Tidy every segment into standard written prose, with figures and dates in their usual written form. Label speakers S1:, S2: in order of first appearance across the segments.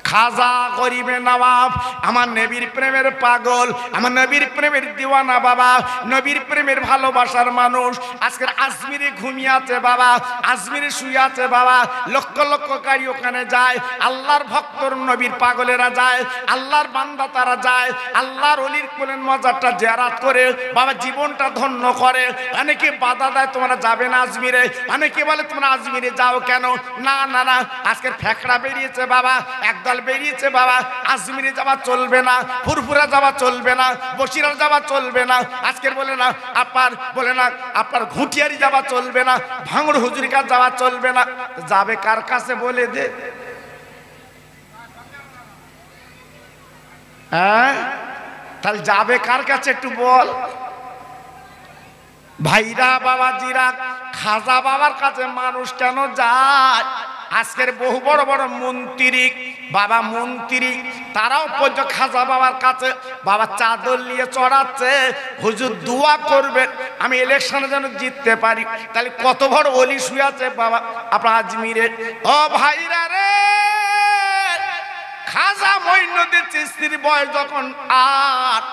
S1: খাজা গরিবে নবাব, আমার নবীর প্রেমের পাগল, আমার নবীর প্রেমের দিওয়ানা বাবা, নবীর প্রেমের ভালোবাসার মানুষ। আজকের আজমিরে ঘুমিয়ে আছে বাবা, আজমিরে শুয়ে আছে বাবা, লক্ষ লক্ষ গাড়ি ওখানে যায়, আল্লাহর ভক্তর নবীর পাগলেরা যায়, আল্লাহর বান্দা তারা যায়, আল্লাহর ওলির কোলের মজারটা জিয়ারত করে বাবা জীবনটা ধন্য করে। অনেকে বাধা দেয় তোমরা যাবে না আজমিরে, অনেকে বলে তোমরা আজমিরে যাও কেন? না না না, আজকের ফেকড়া বেরিয়েছে বাবা, একদল বেরিয়েছে বাবা, আজমিরে যাওয়া চলবে না, ফুরফুরা যাওয়া চলবে না, বসিরা যাওয়া চলবে না, আজকের বলে না আপনার বলে না আপনার ঘুটিয়ারি যাওয়া চলবে না, ভাঙড় হুজুর কাছে যাওয়া চলবে না। যাবে কার কাছে বলে দে? হ্যাঁ, তাহলে যাবে কার কাছে একটু বল। ভাইরা বাবাজিরা, খাজা বাবার কাছে মানুষ কেন যায়? আজকের বহু বড় বড় মন্ত্রী বাবা, মন্ত্রী তারাও পর্যন্ত খাজা বাবার কাছে বাবা চাদর নিয়ে চড়াচ্ছে, হুজুর দোয়া করবেন আমি ইলেকশনে যেন জিততে পারি। তাহলে কত বড় ওলি শুয়ে আছে বাবা আপনার আজমিরে। ও ভাইরা রে, খাজা মঈনুদ্দিন চিশতির বয়স যখন ৮,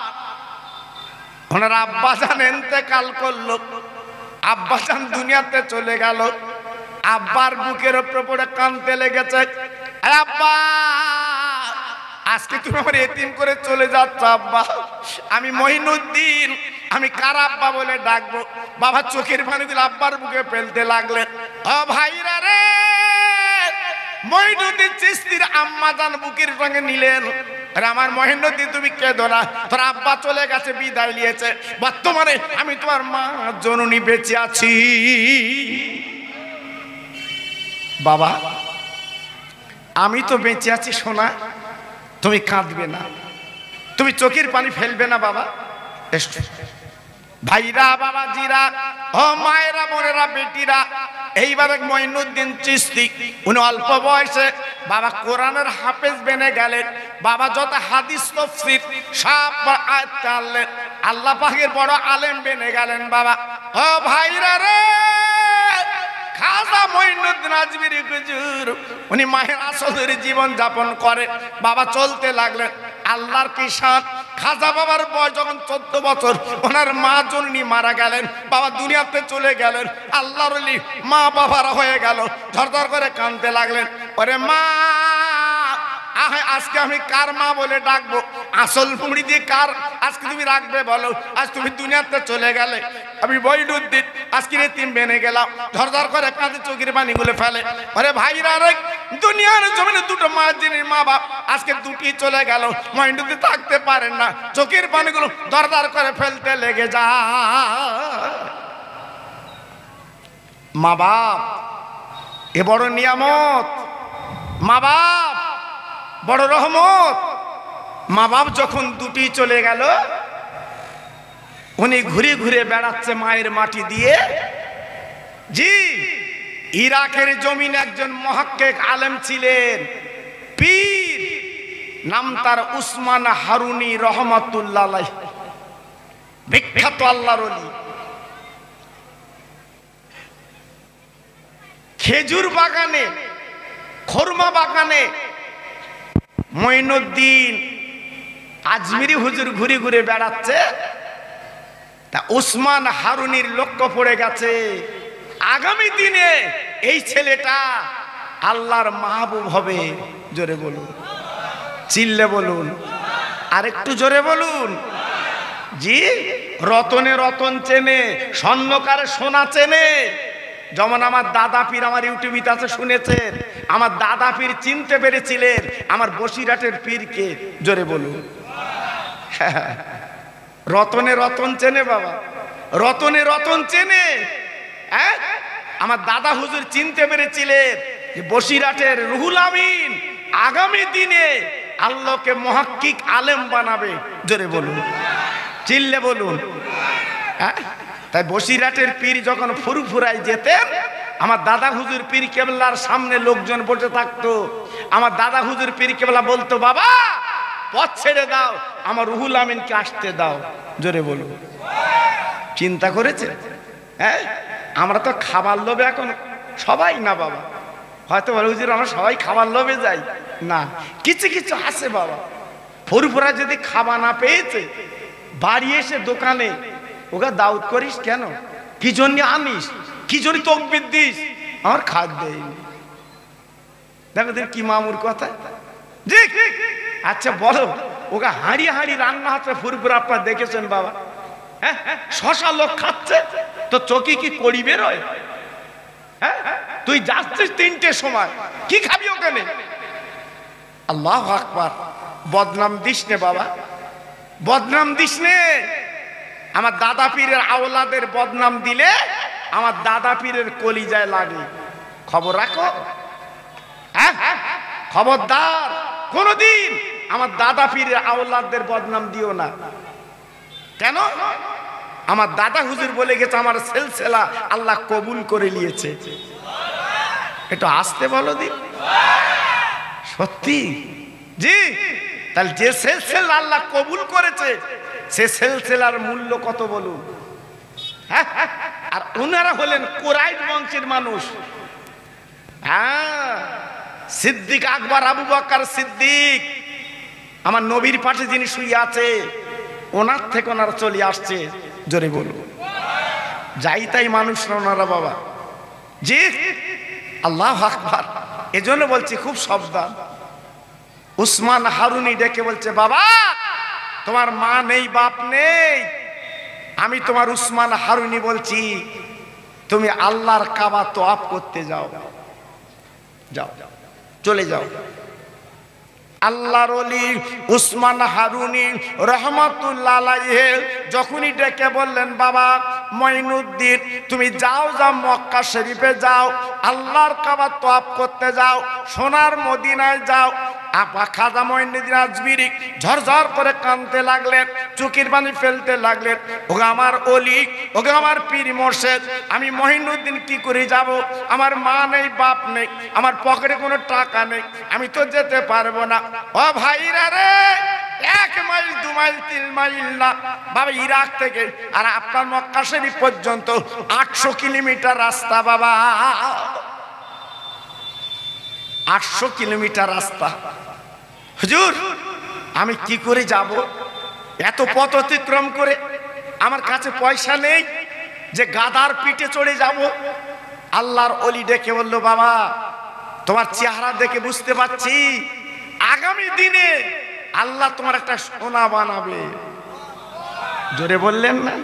S1: ওনার আব্বাজান ইন্তেকাল করলো, আব্বাজান দুনিয়াতে চলে গেল, আব্বার বুকের উপর পড়ে কাঁদতে লেগেছে, আব্বা আজকে তুমি আমার এতিম করে চলে যাচ্ছ আব্বা, আমি মঈনুদ্দিন, আমি কার আব্বা বলে ডাকবো? বাবা চোখের পানি দিল, আব্বার বুকে ফেলতে লাগলেন। ও ভাইরা রে, মঈনুদ্দিন চিশতির আম্মাজান বুকের সঙ্গে নিলেন, আরে আমার মঈনুদ্দিন তুমি কেঁদো না, তোর আব্বা চলে গেছে, বিদায় নিয়েছে, বর্তমানে আমি তোমার মা জননী বেঁচে আছি। বাবা আমি তো বেঁচে আছি সোনা, তুমি কাঁদবে না, তুমি চোখের পানি ফেলবে না বাবা। ভাইরা বাবাজিরা, ও মায়েরা বোনেরা বেটিরা, এইবারে মঈনুদ্দিন চিশতি উনি অল্প বয়সে বাবা কোরআনের হাফেজ বেনে গেলেন, বাবা যত হাদিস তাফসীর সব আয়াত আনলেন, আল্লাহ পাকের বড় আলেম বেনে গেলেন বাবা। ও ভাইরা রে, খাজা মঈনুদ্দিন আজমিরি হুজুর উনি মায়ের আসলের জীবন যাপন করে বাবা, চলতে লাগলেন। আল্লাহর কি শান, খাজা বাবার বয়স যখন 14 বছর, ওনার মা জননী মারা গেলেন বাবা, দুনিয়াতে চলে গেলেন। আল্লাহর ওলি মা বাবারা হয়ে গেল, ঝরঝর করে কাঁদতে লাগলেন, ওরে মা আজকে আমি কার মা বলে ডাকবো? আসল মুড়ি দিয়ে কার আজকে তুমি রাখবে বলো? আজ তুমি দুনিয়াতে চলে গেলে, আমি মঈনুদ্দিন আজকে এতিম বেনে গেলাম, ঝরঝর করে কাঁদে, চোখের পানিগুলো ফেলে। আরে ভাইরা রে, দুনিয়ার জমিনে দুটো মা যিনি মা বাপ আজকে দুটি চলে গেল, মঈনুদ্দিন থাকতে পারেন না, চোখের পানিগুলো দরদর করে ফেলতে লেগে যা। মা বাপ এ বড় নিয়ামত, মা বাপ বড় রহমত। মা বাপ যখন দুটি চলে গেল, উনি ঘুরে ঘুরে বেড়াচ্ছে মায়ের মাটি দিয়ে। জি, ইরাকের জমিনে একজন মুহাক্কিক আলেম ছিলেন, পীর, নাম তার উসমান হারুনি রহমাতুল্লাহ আলাইহি, বিখ্যাত আল্লাহর ওলি। খেজুর বাগানে, খরমা বাগানে মঈনুদ্দিন আজমিরি হুজুর ঘুরে ঘুরে বেড়াচ্ছে, তা উসমান হারুনির লক্ষ্য পড়ে গেছে, আগামী দিনে এই ছেলেটা আল্লাহর মাহবুব হবে। জোরে বলুন, চিল্লে বলুন, আরেকটু জোরে বলুন। জি, রতনে রতন চেনে, স্বর্ণকারে সোনা চেনে। যেমন আমার দাদা পীর, আমার ইউটিউবে আছে শুনেছেন, আমার দাদা পীর চিনতে পেরেছিলেন আমার বসিরহাটের পীরকে। জোরে বলুন, রতনে রতন চেনে বাবা, রতনে রতন চেনে। হ্যাঁ, আমার দাদা হুজুর চিনতে পেরেছিলেন যে বসিরহাটের রুহুল আমিন আগামী দিনে আল্লাহকে মুহাক্কিক আলেম বানাবে। জোরে বলুন, চিল্লে বলুন। হ্যাঁ, তাই বসিরহাটের পীর যখন ফুরফুরায় যেতেন, আমার দাদা হুজুর পীর কেবলার সামনে লোকজন বসে থাকতো, আমার দাদা হুজুর পীর কেবলা বলতো, বাবা পথ ছেড়ে দাও, আমার রুহুল আমিনকে আসতে দাও। জোরে বলুন, চিন্তা করেছে? হ্যাঁ, আমরা তো খাবার লোভে এখন সবাই না বাবা, হয়তো বলে হুজুর আমরা সবাই খাবার লোভে যাই, না, কিছু কিছু আছে বাবা, ফুরফুরা যদি খাওয়া না পেয়েছে বাড়ি এসে দোকানে ওকে দাউদ করিস কেন, কি জন্য আনিস, কি জন্য তকবির দিস, আমার খাদ্য দেয়নি। দেখো কি মামুর কথা। জি আচ্ছা বলো, ওকে হাঁড়ি হাঁড়ি রান্না হচ্ছে ফুরফুরা আপনার দেখেছেন বাবা? হ্যাঁ, শশা লোক খাচ্ছে তো চকি কি করি বেরোয়? হ্যাঁ, তুই যাচ্ছিস 3টের সময়, কি খাবি ওখানে? আল্লাহু আকবার। বদনাম দিস নে বাবা, বদনাম দিস নে। আমার দাদা পীরের আওলাদের বদনাম দিলে আমার দাদা পীরের কলিজায় লাগে। খবর রাখো, হ্যাঁ, খবরদার কোনদিন আমার দাদা পীরের আওলাদের বদনাম দিও না। কেন? আমার দাদা হুজুর বলে গেছে আমার সিলসিলা আল্লাহ কবুল করে নিয়েছে। একটু আসতে বলো দিন। সত্যি জি, তাহলে যে সিলসিলা আল্লাহ কবুল করেছে সে সিলসিলার মূল্য কত বলুন। আর ওনারা হলেন কুরাইশ বংশের মানুষ। হ্যাঁ, সিদ্দিক আকবর আবু বকর সিদ্দিক, আমার নবীর পাশে যিনি শুয়ে আছে ওনার থেকে ওনারা চলে আসছে। জোরে বলুন। যাই তাই মানুষ না ওনারা বাবা। জি, আল্লাহু আকবার। এজন্য বলছি খুব সাবধান। উসমান হারুনি ডেকে বলছে, বাবা তোমার মা নেই বাপ নেই, আমি তোমার উসমান হারুনি বলছি তুমি আল্লাহর কাবা তওয়াফ করতে যাও, যাও চলে যাও। আল্লাহর ওলি উসমান হারুনি রহমাতুল্লাহ আলাইহি যখনই ডেকে বললেন, বাবা মঈনুদ্দিন তুমি যাও, যাও মক্কা শরীফে যাও, আল্লাহর কাবা তওয়াফ করতে যাও, সোনার মদিনায় যাও। আপা খাজা মঈনুদ্দিন আজমিরি ঝরঝর করে কাঁদতে লাগলেন, চোখের পানি ফেলতে লাগলেন। ওগো আমার ওলি, ওগো আমার পীর মোর্শেদ, আমি মঈনুদ্দিন কি করে যাব? আমার মা নেই বাপ নেই, আমার পকেটে কোনো টাকা নেই, আমি তো যেতে পারবো না। ও ভাইরা রে, 1 মাইল 2 মাইল 3 মাইল না বাবা, ইরাক থেকে আর আপনার মক্কা শরীফ পর্যন্ত 800 কিলোমিটার রাস্তা বাবা, 800 কিলোমিটার রাস্তা। হুজুর আমি কি করে যাব এত পথ অতিক্রম করে? আমার কাছে পয়সা নেই যে গাদার পিঠে চড়ে যাব। আল্লাহর ওলি ডেকে বলল, বাবা তোমার চেহারা দেখে বুঝতে পারছি আগামী দিনে আল্লাহ তোমার একটা সোনা বানাবে। জোরে বললেন না?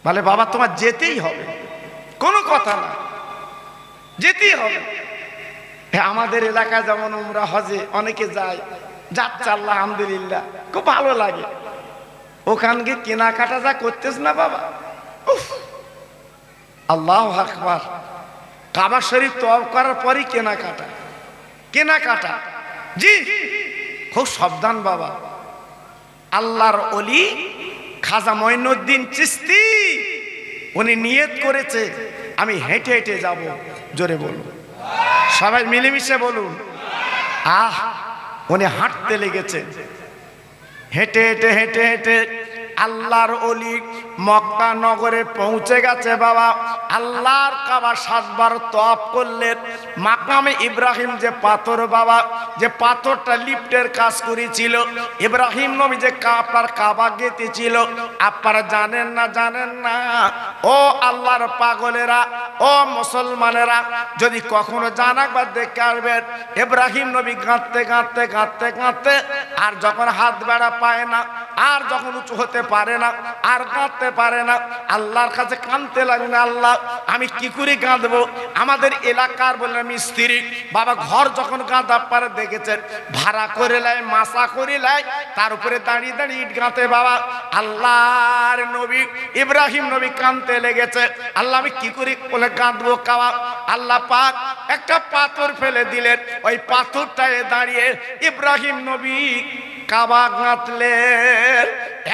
S1: বলে বাবা তোমার যেতেই হবে, কোনো কথা না, যেতেই হবে। আমাদের এলাকায় যেমন উমরা হজে অনেকে যায়, যাচ্ছে আলহামদুলিল্লাহ, খুব ভালো লাগে। ওখানকে কেনাকাটা যা করতেছ না বাবা, আল্লাহু আকবার। কাবা শরীফ তওয়াফ করার পরই কেনাকাটা, কেনাকাটা। জি খুব সাবধান বাবা। আল্লাহর ওলি খাজা মঈনুদ্দিন চিশতি উনি নিয়ত করেছে আমি হেঁটে হেঁটে যাব। জোরে বলুন, সবাই মিলেমিশে বলুন। উনি হাঁটতে লেগেছে, হেঁটে হেঁটে হেঁটে হেঁটে আল্লাহর ওলি মক্কা নগরে পৌঁছে গেছে বাবা। আল্লাহর কাবা 7 বার তওয়াফ করলেন। মাকামে ইব্রাহিম যে পাথর বাবা, যে পাথরটা লিফটের কাজ করেছিল, ইব্রাহিম নবী যে আপনার কাবা গেঁথেছিল, আপনারা জানেন না? জানেন না? ও আল্লাহর পাগলেরা, ও মুসলমানেরা, যদি কখনো জানা বা দেখে আসবেন, ইব্রাহিম নবী কাঁদতে কাঁদতে কাঁদতে কাঁদতে আর যখন হাত বেড়া পায় না, আর যখন উঁচু হতে পারে না, আর কাঁদতে পারে না, আল্লাহর কাছে কাঁদতে লাগবে, আল্লাহ আমি কি করে কাঁদবো? আমাদের এলাকার বললাম মিস্ত্রি বাবা ঘর যখন কাঁদা পারে দেখেছেন, ভাড়া করে লাই, মাসা করে লাই, তার উপরে দাঁড়িয়ে দাঁড়িয়ে ইট গাঁথে বাবা। আল্লাহর নবী ইব্রাহিম নবী কাঁদতে লেগেছে, আল্লাহ আমি কি করে বলে কাঁদবো কাবা? আল্লাহ পাক একটা পাথর ফেলে দিলেন, ওই পাথরটায় দাঁড়িয়ে ইব্রাহিম নবী কাবা গাঁথলেন।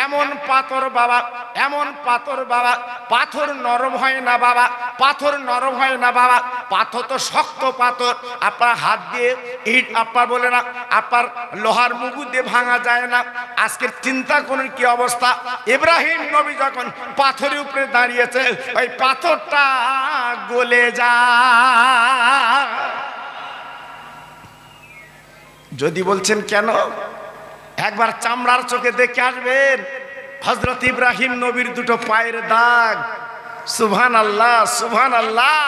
S1: এমন পাথর বাবা, এমন পাথর বাবা, পাথর নরম হয় না বাবা, পাথর নরম হয় না বাবা, পাথর তো শক্ত পাথর। আপনার হাত দিয়ে ইট আপনার বলে না, আপনার লোহার মুগু দিয়ে ভাঙা যায় না। আজকের চিন্তা করুন কি অবস্থা। ইব্রাহিম নবী যখন পাথরের উপরে দাঁড়িয়েছে, ওই পাথরটা গলে যায়। যদি বলছেন কেন, একবার চামড়ার চোখে দেখে আসবেন হযরত ইব্রাহিম নবীর দুটো পায়ের দাগ। সুবহানাল্লাহ, সুবহানাল্লাহ।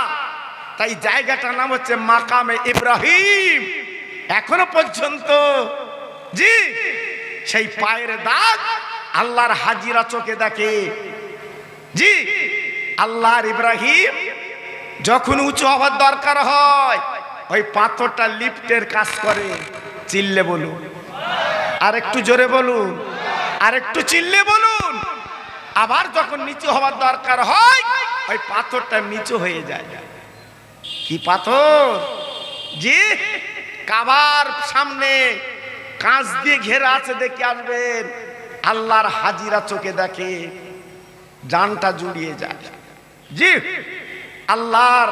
S1: তাই জায়গাটার নাম হচ্ছে মাকামে ইব্রাহিম। এখনো পর্যন্ত জি সেই পায়ের দাগ আল্লাহর হাজিরা চোখে দেখে। জি, আল্লাহর ইব্রাহিম যখন উঁচু হওয়ার দরকার হয় ওই পাথরটা লিফটের কাজ করে। চিল্লে বলুন, আর একটু জোরে বলুন, আর একটু চিল্লে বলুন। আবার যখন নিচু হওয়ার দরকার হয় ওই পাথরটা নিচু হয়ে যায়। কি পাথর? জি, কাবার সামনে কাঁচ দিয়ে ঘেরা আছে, দেখে আসবেন আল্লাহর হাজিরা চোখে দেখে, জানটা জুড়িয়ে যায়। জি, আল্লাহর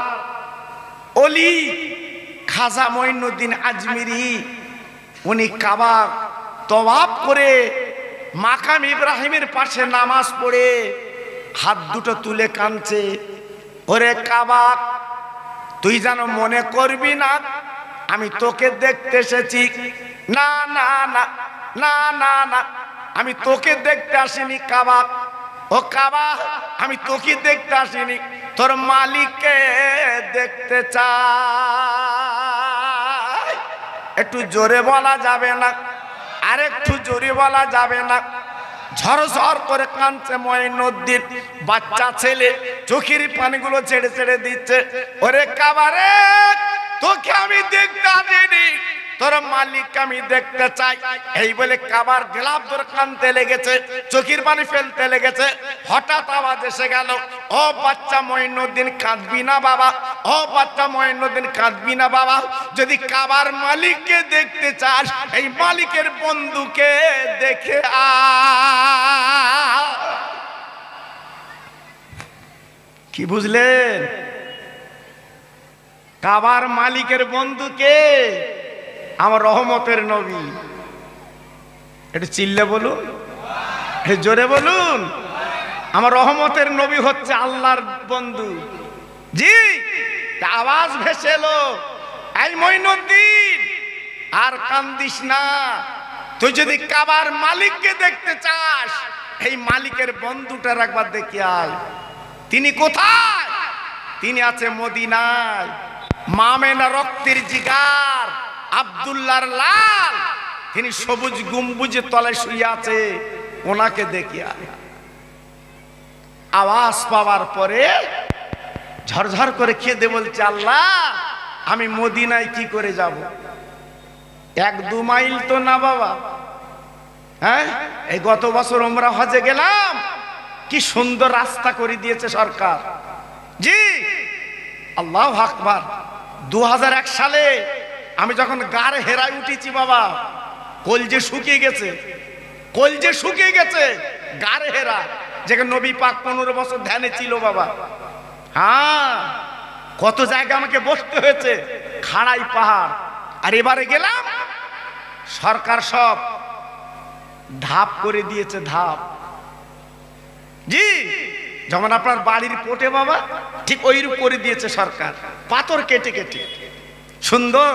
S1: ওলি খাজা মঈনুদ্দিন আজমিরি উনি কাবা তওয়াফ করে মাকাম ইব্রাহিমের পাশে নামাজ পড়ে হাত দুটো তুলে কাঁদছে, ওরে কাবা তুই যেন মনে করবি না আমি তোকে দেখতে এসেছি। না না না না না না, আমি তোকে দেখতে আসিনি কাবা। ও কাবা, আমি তোকে দেখতে আসিনি, তোর মালিককে দেখতে চাই। একটু জোরে বলা যাবে না? আর একটু জোরে বলা যাবে না? ঝরঝর করে কাঁদছে মঈনুদ্দিন, বাচ্চা ছেলে, চোখের পানিগুলো ছেড়ে ছেড়ে দিচ্ছে। ওরে কাবা রে, তোকে আমি দেখতে আসিনি, তোর মালিক আমি দেখতে চাই। এই বলে কাবার গ্লাভ ধরে কাঁদতে লেগেছে, চোখের পানি ফেলতে লেগেছে। হঠাৎ আওয়াজ এসে গেল, ও বাচ্চা মঈনুদ্দিন কাঁদবি না বাবা, ও বাচ্চা মঈনুদ্দিন কাঁদবি না বাবা। যদি কাবার মালিককে দেখতে চাস এই মালিকের বন্ধুকে দেখে আ। কি বুঝলেন? কাবার মালিকের বন্ধুকে আমার রহমতের নবী। একটু চিল্লে বলুন, জোরে বলুন। আমার রহমতের নবী হচ্ছে আল্লাহর বন্ধু। জি, আওয়াজ ভেসে এলো, এই মঈনুদ্দিন আর কান্দিস না, তুই যদি কাবার মালিককে দেখতে চাস এই মালিকের বন্ধুটার একবার দেখে আয়। তিনি কোথায়? তিনি আছে মদিনায়। মামেনা রক্তের জিগার আব্দুল্লাহর লাল, তিনি সবুজ গম্বুজের তলায় শুয়ে আছে, ওনাকে দেখে আয়। আওয়াজ পাওয়ার পরে ঝরঝর করে কেঁদে বলছে, আল্লাহ আমি মদিনায় কি করে যাব? 1-2 মাইল তো না বাবা। হ্যাঁ, এই গত বছর ওমরা হজে গেলাম, কি সুন্দর রাস্তা করে দিয়েছে সরকার। জি, আল্লাহু আকবার। 2001 সালে আমি যখন গাড়ে হেরায় উঠেছি বাবা, কলজে শুকিয়ে গেছে, কলজে শুকিয়ে গেছে। গাড়ে হেরা যেখানে নবী পাক 15 বছর ধ্যানে ছিল বাবা। হ্যাঁ, কত জায়গা আমাকে বসতে হয়েছে, খাড়াই পাহাড়। আর এবারে গেলাম, সরকার সব ধাপ করে দিয়েছে, ধাপ। জি, যেমন আপনার বাড়ির পোটে বাবা ঠিক ওইরূপ করে দিয়েছে সরকার, পাথর কেটে কেটে সুন্দর,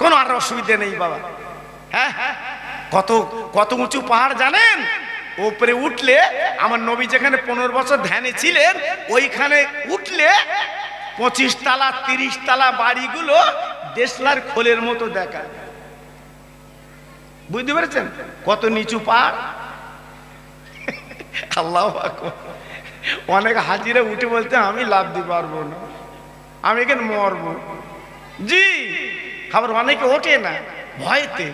S1: কোনো আর অসুবিধা নেই বাবা। হ্যাঁ, কত কত উঁচু পাহাড় জানেন? উপরে উঠলে আমার নবী যেখানে 15 বছর ধ্যানে ছিলেন ওইখানে উঠলে 25 তলা 30 তলা বাড়িগুলো দেশলার খোলের মতো দেখা। বুঝতে পেরেছেন কত নিচু পাহাড়? আল্লাহু আকবার। অনেক হাজিরা উঠে বলতে আমি লাভ দিতে পারবো না, আমি এখানে মরবো। জি, আবার অনেকে ওঠে না ভয়তে,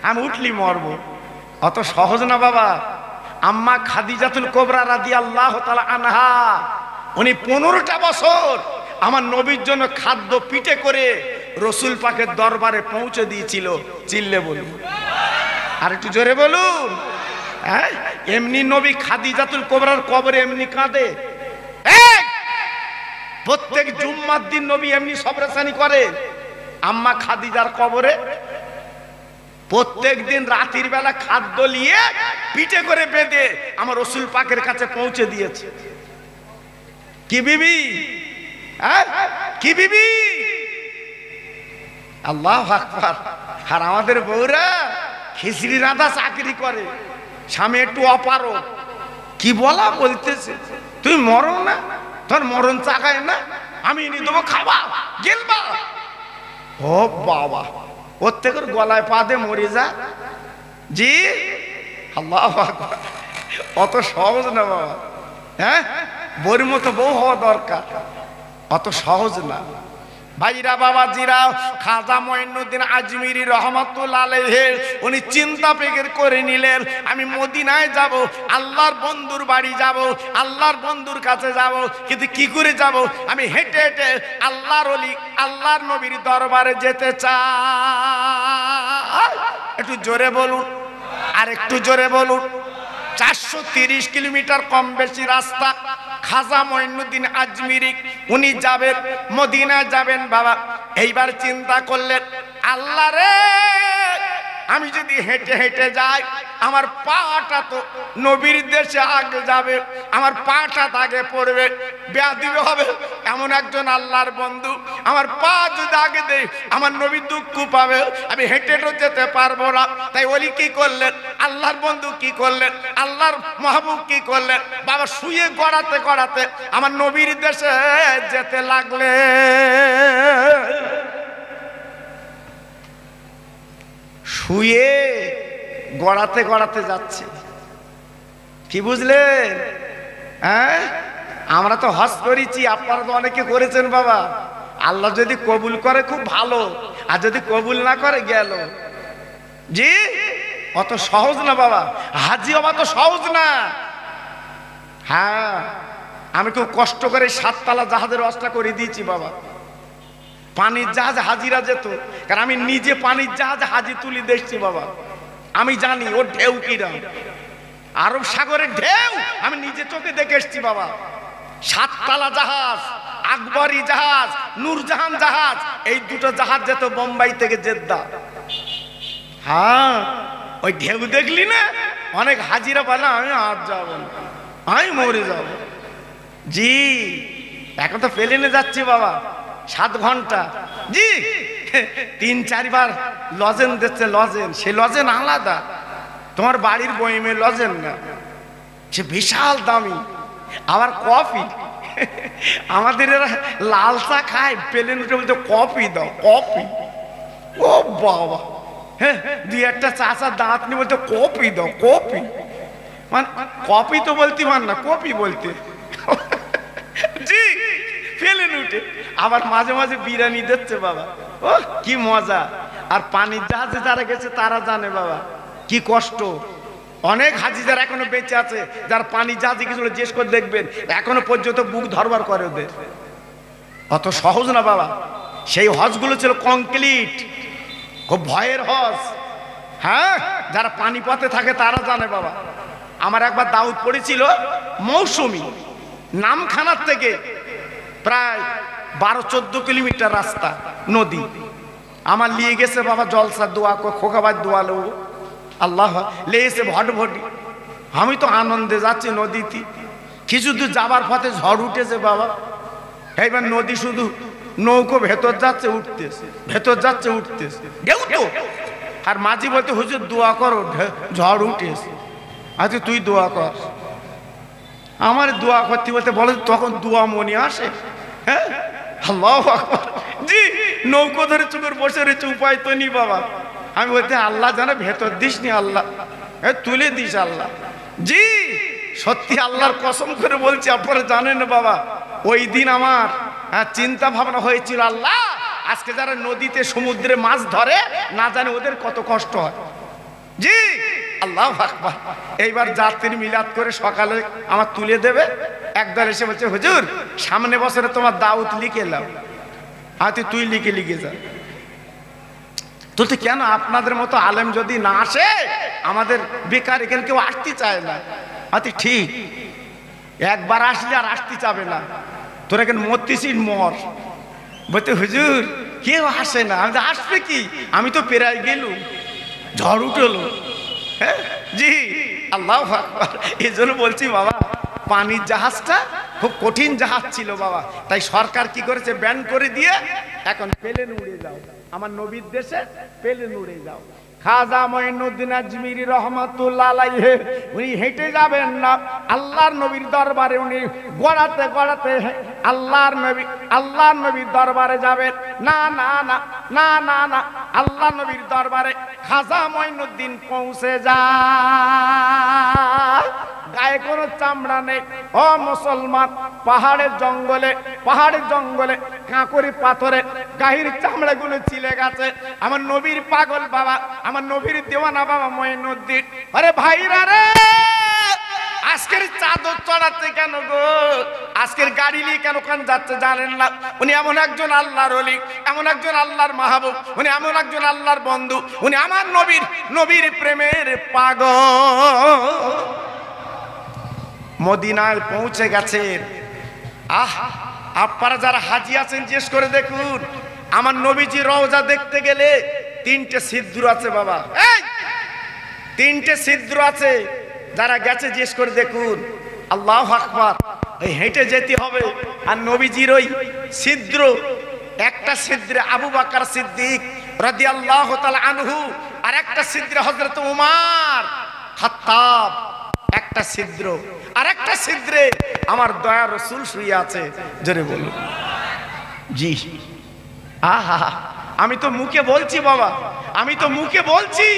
S1: আমি উঠলি মরবো। অত সহজ না বাবা। আম্মা খাদিজাতুল কুবরা রাদিয়াল্লাহু তাআলা আনহা, উনি 15টা বছর আমার নবীর জন্য খাদ্য পিঠে করে রসুল পাকের দরবারে পৌঁছে দিয়েছিল। চিল্লে বলুন, আর একটু জোরে বলুন। হ্যাঁ, এমনি নবী খাদিজাতুল কুবরার কবরে এমনি কাঁদে। প্রত্যেক জুম্মার দিন নবী এমনি সবরাসানি করে আম্মা খাদিজার কবরে। প্রত্যেক দিন রাতের বেলা খাদ্য নিয়ে পিঠে করে বেঁধে আমার রসুল পাকের কাছে পৌঁছে দিয়েছে। কি বিবি? কি বিবি? আল্লাহু আকবার। আর আমাদের বউরা খিচড়ি রাঁধা চাকরি করে, স্বামী একটু অপারো, কি বলা বলতেছে, তুই মরো না, তোর মরণ চাকায় না, আমি এনে দেবো, খাবা গেলবা। ও বাবা, ওর থেকে গলায় পা দে মরে যা। জি আল্লাহু আকবার, অত সহজ না বাবা। হ্যাঁ, বউর মতো বউ হওয়া দরকার, অত সহজ না ভাইরা বাবা জিরা। খাজা মঈনুদ্দিন আজমিরি রহমাতুল্লাহ আলাইহি উনি চিন্তা ফিকির করে নিলেন, আমি মদিনায় যাব, আল্লাহর বন্ধুর বাড়ি যাব, আল্লাহর বন্ধুর কাছে যাব, কিন্তু কি করে যাব? আমি হেঁটে হেঁটে আল্লাহর ওলি আল্লাহর নবীর দরবারে যেতে চাই। একটু জোরে বলুন, আর একটু জোরে বলুন। 430 কিলোমিটার কম বেশি রাস্তা। খাজা মঈনুদ্দিন আজমিরি উনি যাবেন, মদিনা যাবেন বাবা। এইবার চিন্তা করলেন, আল্লাহ রে, আমি যদি হেঁটে হেঁটে যাই, আমার পাটা তো নবীর দেশে আগে যাবে, আমার পাটা আগে পড়বে, বেয়াদবি হবে। এমন একজন আল্লাহর বন্ধু, আমার পা যদি আগে দেয়, আমার নবী দুঃখ পাবে, আমি হেঁটে হেঁটে যেতে পারবো না। তাই ওলি কি করলেন, আল্লাহর বন্ধু কি করলেন, আল্লাহর মাহবুব কি করলেন, বাবা শুয়ে গড়াতে গড়াতে আমার নবীর দেশে যেতে লাগলে। শুয়ে গড়াতে গড়াতে যাচ্ছে, কি বুঝলেন? হ্যাঁ, আমরা তো হজ করেছি, আপনারা তো অনেকে করেছেন বাবা। আল্লাহ যদি কবুল করে খুব ভালো, আর যদি কবুল না করে গেল। জি, অত সহজ না বাবা, হাজি হওয়া তো সহজ না। হ্যাঁ, আমি খুব কষ্ট করে 7 তলা জাহাজের ব্যবস্থা করে দিয়েছি বাবা। পানির জাহাজ হাজিরা যেত, কারণ আমি নিজে পানির জাহাজ হাজি তুলি দেখছি বাবা। আমি জানি ওর ঢেউ কিরম, আরব সাগরের ঢেউ আমি নিজে চোখে দেখে এসছি বাবা। 7 তলা জাহাজ, আকবরী জাহাজ, নূরজাহান জাহাজ, এই দুটো জাহাজ যেত বোম্বাই থেকে জেদ্দা। হ্যাঁ, ওই ঢেউ দেখলি না, অনেক হাজিরা বলে আমি আর যাবো না, আমি মরে যাব। জি, এখন তো প্লেনে যাচ্ছি বাবা, 7 ঘন্টা। জি, 3-4 বার লজেন দিচ্ছে, লজেন, সে লজেন আলাদা, তোমার বাড়ির বইমে লজেন না, সে বিশাল দামি। আবার কফি, আমাদের এরা লাল চা খায়, প্লেন উঠে বলতে কফি দাও, কফি। ও বাবা, হ্যাঁ, 2-1টা চাচা দাঁত নিয়ে বলতে কফি দাও, কফি। মানে কফি তো বলতে মান না, কফি বলতে। জি, প্লেন উঠে আবার মাঝে মাঝে বিরিয়ানি দিচ্ছে বাবা। ও কি মজা। আর পানির জাহাজে যারা গেছে তারা জানে বাবা কি কষ্ট। অনেক হাজি যারা এখনো বেঁচে আছে, যার পানি জাহাজে কিছু জিজ্ঞেস করে দেখবেন, এখনো পর্যন্ত বুক ধরবার করে ওদের। অত সহজ না বাবা। সেই হজগুলো ছিল কংক্রিট, খুব ভয়ের হজ। হ্যাঁ, যারা পানিপথে থাকে তারা জানে বাবা। আমার একবার দাউদ পড়েছিল, মৌসুমী নামখানার থেকে প্রায় 12-14 কিলোমিটার রাস্তা, নদী। আমার নিয়ে গেছে বাবা জলসা, দোয়া খোকাবার দোয়া লো, আল্লাহ লেগেছে ভটভটি। আমি তো আনন্দে যাচ্ছি নদীতে, কিছু দূর যাবার পথে ঝড় উঠেছে বাবা। এইবার নদী শুধু নৌকো ভেতর যাচ্ছে উঠতেছে, ভেতর যাচ্ছে উঠতেছে, ঢেউ তো। আর মাঝি বলতে হুজুর দোয়া করো, ঝড় উঠেছে। আচ্ছা তুই দোয়া কর। আমার দোয়া করতে বলতে বলে, তখন দোয়া মনে আসে। হ্যাঁ, আল্লাহু আকবার। জি, নৌকো ধরে চুপের বসে রয়েছে, উপায় তো নি বাবা। আমি বলতে আল্লাহ জানে ভেতর দিস নি, আল্লাহ তুলে দিস আল্লাহ। জি, সত্যি আল্লাহর কসম করে বলছি, আপনারা জানেন না বাবা, ওই দিন আমার চিন্তা ভাবনা হয়েছিল, আল্লাহ আজকে যারা নদীতে সমুদ্রে মাছ ধরে না জানে ওদের কত কষ্ট হয়। জি, আল্লাহু আকবার। এইবার যাত্রী মিলাদ করে সকালে আমার তুলে দেবে। একদল এসে বলছে, হুজুর সামনে বছরে তোমার দাউদ লিখে এলাম। হয়তো তুই লিখে লিখে যা। তো কেন আপনাদের মতো আলেম যদি না আসে, আমাদের বেকার এখানে কেউ আসতে চায় না। হয়তো ঠিক, একবার আসলে আর আসতে চাবে না। তোর এখানে মরতেছিস মর। বলতে হুজুর কেউ আসে না। আমি আসবে কি, আমি তো পেরাই গেলুম, ঝড় উঠলো। হ্যাঁ, জি, আল্লাহু আকবার। এই জন্য বলছি বাবা, পানির জাহাজটা খুব কঠিন জাহাজ ছিল বাবা। তাই সরকার কি করেছে, ব্যান করে দিয়ে এখন প্লেন উড়ে যাও। আমার নবীর দেশে পেলে উড়ে যাও। খাজা মঈনুদ্দিন আজমিরি রহমাতুল্লাহ আলাইহি উনি হেঁটে যাবেন না আল্লাহর নবীর দরবারে, উনি গড়াতে গড়াতে আল্লাহর নবীর দরবারে যাবেন। না না না না না না, আল্লাহ নবীর দরবারে খাজা মঈনুদ্দিন পৌঁছে যায়, গায়ে কোনো চামড়া নেই। ও মুসলমান, পাহাড়ের জঙ্গলে কাঁকড়ি পাথরে গাহির চামড়াগুলো ছিলে গেছে। আমার নবীর পাগল বাবা, আমার নবীর দেওয়ানা বাবা মঈনুদ্দিন, আরে ভাইরা রে, আজকের চাদর চড়াচ্ছে কেন গো? আজকের গাড়ি নিয়ে কেন কান যাচ্ছে জানেন না? উনি এমন একজন আল্লাহর ওলি, এমন একজন আল্লাহর মাহবুব, উনি এমন একজন আল্লাহর বন্ধু, উনি আমার নবীর প্রেমের পাগল। মদিনায় পৌঁছে গেছেন। আপনারা যারা হাজি আছেন জিজ্ঞেস করে দেখুন, আমার নবীজি রওজা দেখতে গেলে 3টে ছিদ্র আছে বাবা, এই 3টে ছিদ্র আছে। যারা গেছে জিজ্ঞেস করে দেখুন। আল্লাহু আকবার। এই হেঁটে যেতে হবে, আর নবীজির ওই ছিদ্র, একটা ছিদ্রে আবু বকর সিদ্দিক রাদিয়াল্লাহু তাআলা আনহু, আর একটা ছিদ্রে হযরত উমর খাত্তাব, একটা ছিদ্র, আর একটা ছিদ্রে আমার দয়ার রাসূল শুয়ে আছে। জোরে বলুন জি। আহা, আমি তো মুখে বলছি বাবা, আমি তো মুখে বলছি,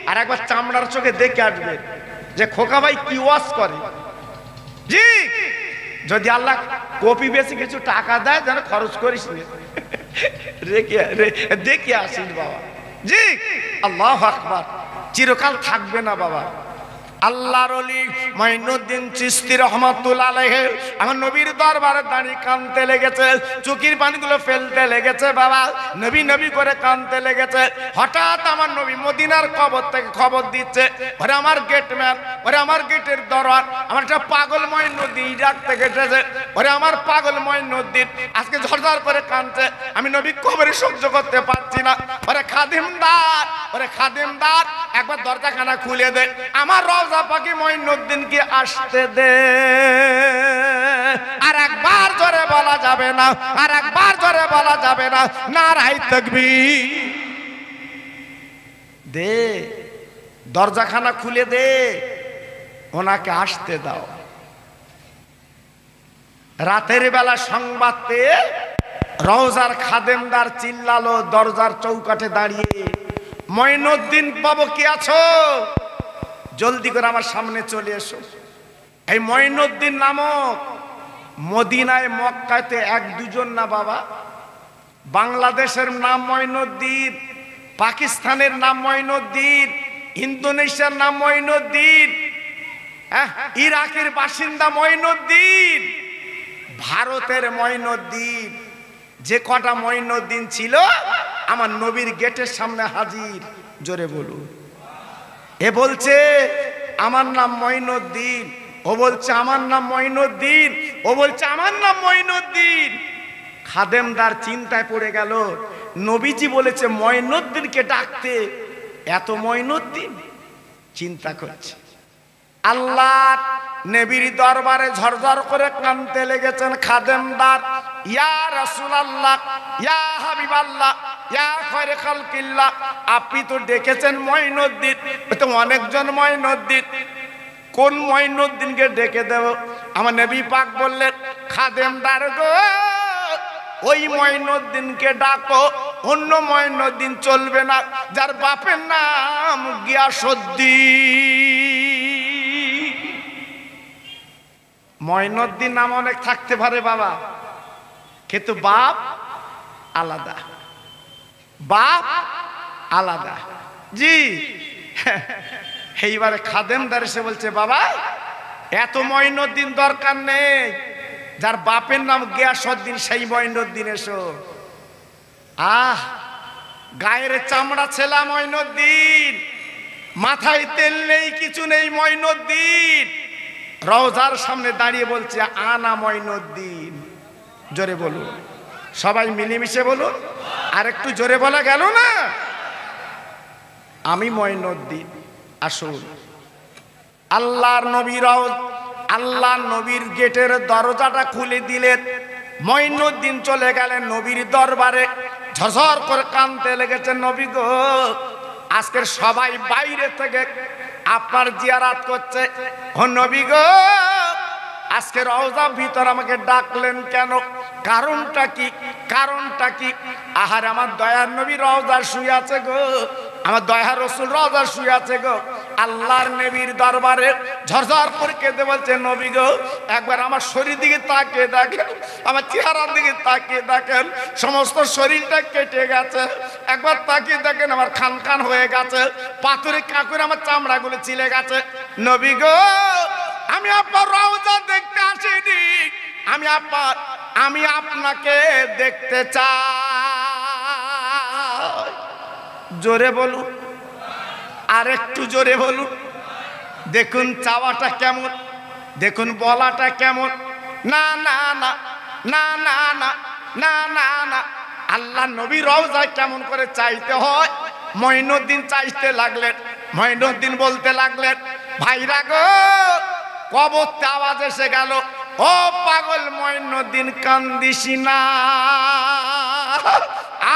S1: আর একবার চামড়ার চোখে দেখে আসবে যে খোকা ভাই কি ওয়াজ করে। জি, যদি আল্লাহ কপি বেশি কিছু টাকা দেয় যেন খরচ করিস না, দেখে আসিস বাবা। জি, আল্লাহু আকবার। চিরকাল থাকবে না বাবা। আল্লাহর ওলি মঈনুদ্দিন চিশতি রহমাতুল্লাহ আলাইহি আমার নবীর দরবারে দাঁড়িয়ে কাঁদতে লেগেছে, চোখের পানিগুলো ফেলতে লেগেছে বাবা, নবী নবী করে কাঁদতে লেগেছে। হঠাৎ আমার নবী মদিনার কবর থেকে খবর দিচ্ছে, ওরে আমার গেটম্যান, ওরে আমার গেটের দরওয়ান, আমার একটা পাগল মঈনুদ্দিন ইরাক থেকে এসেছে, ওরে আমার পাগল মঈনুদ্দিন আজকে ঝরঝর করে কাঁদছে, আমি নবী কবরে সহ্য করতে পারছি না। ওরে খাদিমদার একবার দরজাখানা খুলে দে, আমার রওজা পাকি মঈনুদ্দিনকে আসতে দে। আর একবার জোরে বলা যাবে না, আর একবার জোরে বলা যাবে না, নারায়ে তাকবীর। দে, দরজাখানা খুলে দে, ওনাকে আসতে দাও। রাতের বেলা সংবাদ পেয়ে রওজার খাদেমদার চিল্লালো দরজার চৌকাঠে দাঁড়িয়ে, মঈনুদ্দিন বাবু কি আছো? জলদি করে আমার সামনে চলে এসো। এই মঈনুদ্দিন নামক মদিনায় মক্কাতে 1-2 না বাবা, বাংলাদেশের নাম মঈনুদ্দিন, পাকিস্তানের নাম মঈনুদ্দিন, ইন্দোনেশিয়ার নাম মঈনুদ্দিন, ইরাকের বাসিন্দা মঈনুদ্দিন, ভারতের মঈনুদ্দিন। যে কটা মঈনুদ্দিন ছিল আমার নবীর গেটের সামনে হাজির। জোরে বলুন। এ বলছে আমার নাম মঈনুদ্দিন, ও বলছে আমার নাম মঈনুদ্দিন, ও বলছে আমার নাম মঈনুদ্দিন। খাদেমদার চিন্তায় পড়ে গেল, নবীজি বলেছে মঈনুদ্দিনকে ডাকতে, এত মঈনুদ্দিন চিন্তা করছে। আল্লাহ নবীর দরবারে ঝরঝর করে কাঁদতে লেগেছেন খাদেমদার, ইয়া রাসূলুল্লাহ, ইয়া হাবিবাল্লাহ, ইয়া খায়রে খালকিল্লাহ, আপনি তো ডেকেছেন মঈনুদ্দিন, তো অনেকজন মঈনুদ্দিন, কোন মঈনুদ্দিনকে ডেকে দেব? আমার নবী পাক বললেন, খাদেমদার গো, ওই মঈনুদ্দিনকে ডাকো, অন্য মঈনুদ্দিন চলবে না, যার বাপের নাম গিয়াসউদ্দিন। মঈনুদ্দিন নাম অনেক থাকতে পারে বাবা, কিন্তু বাপ আলাদা, বাপ আলাদা। জি, এইবারে খাদেমদার এসে বলছে, বাবা এত মঈনুদ্দিন দরকার নেই, যার বাপের নাম গিয়াসউদ্দিন সেই মঈনুদ্দিন এসো। গায়ের চামড়া ছেলা মঈনুদ্দিন, মাথায় তেল নেই, কিছু নেই মঈনুদ্দিন, রওজার সামনে দাঁড়িয়ে বলছে আনা মঈনুদ্দিন। জোরে বলুন, সবাই মিলেমিশে বলুন, আর একটু জোরে বলা গেল না? আমি মঈনুদ্দিন, আসুন। আল্লাহর নবীর গেটের দরজাটা খুলে দিলেন, মঈনুদ্দিন চলে গেলেন নবীর দরবারে। ঝরঝর করে কাঁদতে লেগেছে, নবী গো আজকের সবাই বাইরে থেকে আপনার জিয়ারাত করছে, ও নবী গো আজকে রওজার ভিতর আমাকে ডাকলেন কেন? কারণটা কি? কারণটা কি? আহার আমার দয়ার নবী রওজার শুয়ে আছে গো, আমার দয়ার রাসূল রওজার শুয়ে আছে গো। আল্লাহর নবীর দরবারে ঝরঝর করে কেঁদে বলছে, নবী গো একবার আমার শরীর দিকে তাকিয়ে দেখেন, আমার চেহারার দিকে তাকিয়ে দেখেন, সমস্ত শরীরটা কেটে গেছে, একবার তাকিয়ে দেখেন আমার খান খান হয়ে গেছে, পাথরে কাঁকুরে আমার চামড়াগুলো ছিলে গেছে। নবী গো আমি আপনার রওজা দেখতে আসিনি, আমি আপনাকে দেখতে চাই। জোরে বলুন, আর একটু জোরে বলুন। দেখুন চাওয়াটা কেমন, দেখুন বলাটা কেমন। না না না না না না না না না, আল্লাহ নবী রওজায় কেমন করে চাইতে হয়। মঈনুদ্দিন চাইতে লাগলেন, মঈনুদ্দিন বলতে লাগলেন, ভাইরা গো কবরতে আওয়াজ এসে গেল, ও পাগল মঈনুদ্দিন কান্দিস না,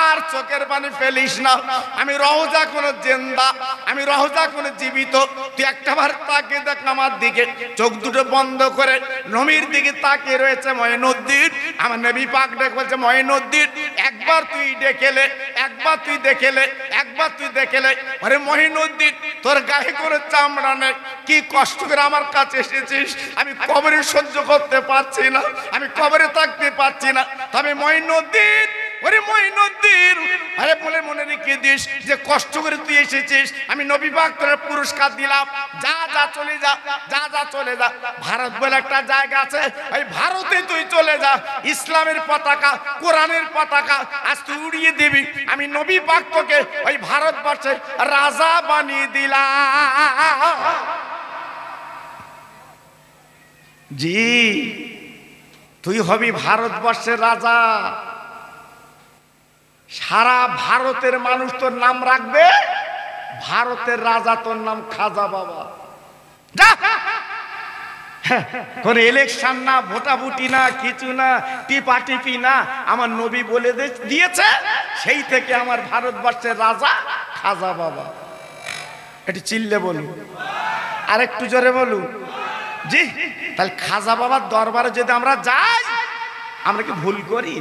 S1: আর চোখের পানি ফেলিস না, আমি রওজা কোন জিন্দা, আমি রওজা কোন জীবিত, তুই একটাবার তাকিয়ে দেখ আমার দিকে। চোখ দুটো বন্ধ করে নবীর দিকে তাকিয়ে রয়েছে মঈনুদ্দিন। আমার নবী পাক ডেকে বলছে, মঈনুদ্দিন একবার তুই দেখেলে, একবার তুই দেখেলে, একবার তুই দেখেলে। আরে মঈনুদ্দিন তোর গায়ে কোনো চামড়া নেই, কি কষ্ট করে আমার কাছে এসেছিস, আমি কবরে সহ্য করতে পারছি না, আমি কবরে থাকতে পারছি না। তবে মঈনুদ্দিন, ওরে মঈনুদ্দিন, আরে বলে মনে রেখে দিস যে কষ্ট করে তুই এসেছিস, আমি নবী পাক তোর পুরস্কার দিলাম, যা যা চলে যা, যা যা চলে যা। ভারত বলে একটা জায়গা আছে, ওই ভারতে তুই চলে যা, ইসলামের পতাকা, কোরআনের পতাকা আজ তুই উড়িয়ে দিবি, আমি নবী পাক তোকে ওই ভারতবর্ষে রাজা বানিয়ে দিলাম। জি তুই হবি ভারতবর্ষের রাজা, সারা ভারতের মানুষ তোর নাম রাখবে, ভারতের রাজা তোর নাম খাজা বাবা। কোন ইলেকশন না, ভোটাভুটি না, কিছু না, টিপাটিপি না, আমার নবী বলে দিয়েছে, সেই থেকে আমার ভারতবর্ষের রাজা খাজা বাবা। এটি চিল্লে বলুন, আর একটু জোরে বলুন। জি তাহলে খাজা বাবার দরবারে যদি আমরা যাই, আমরা কি ভুল করি?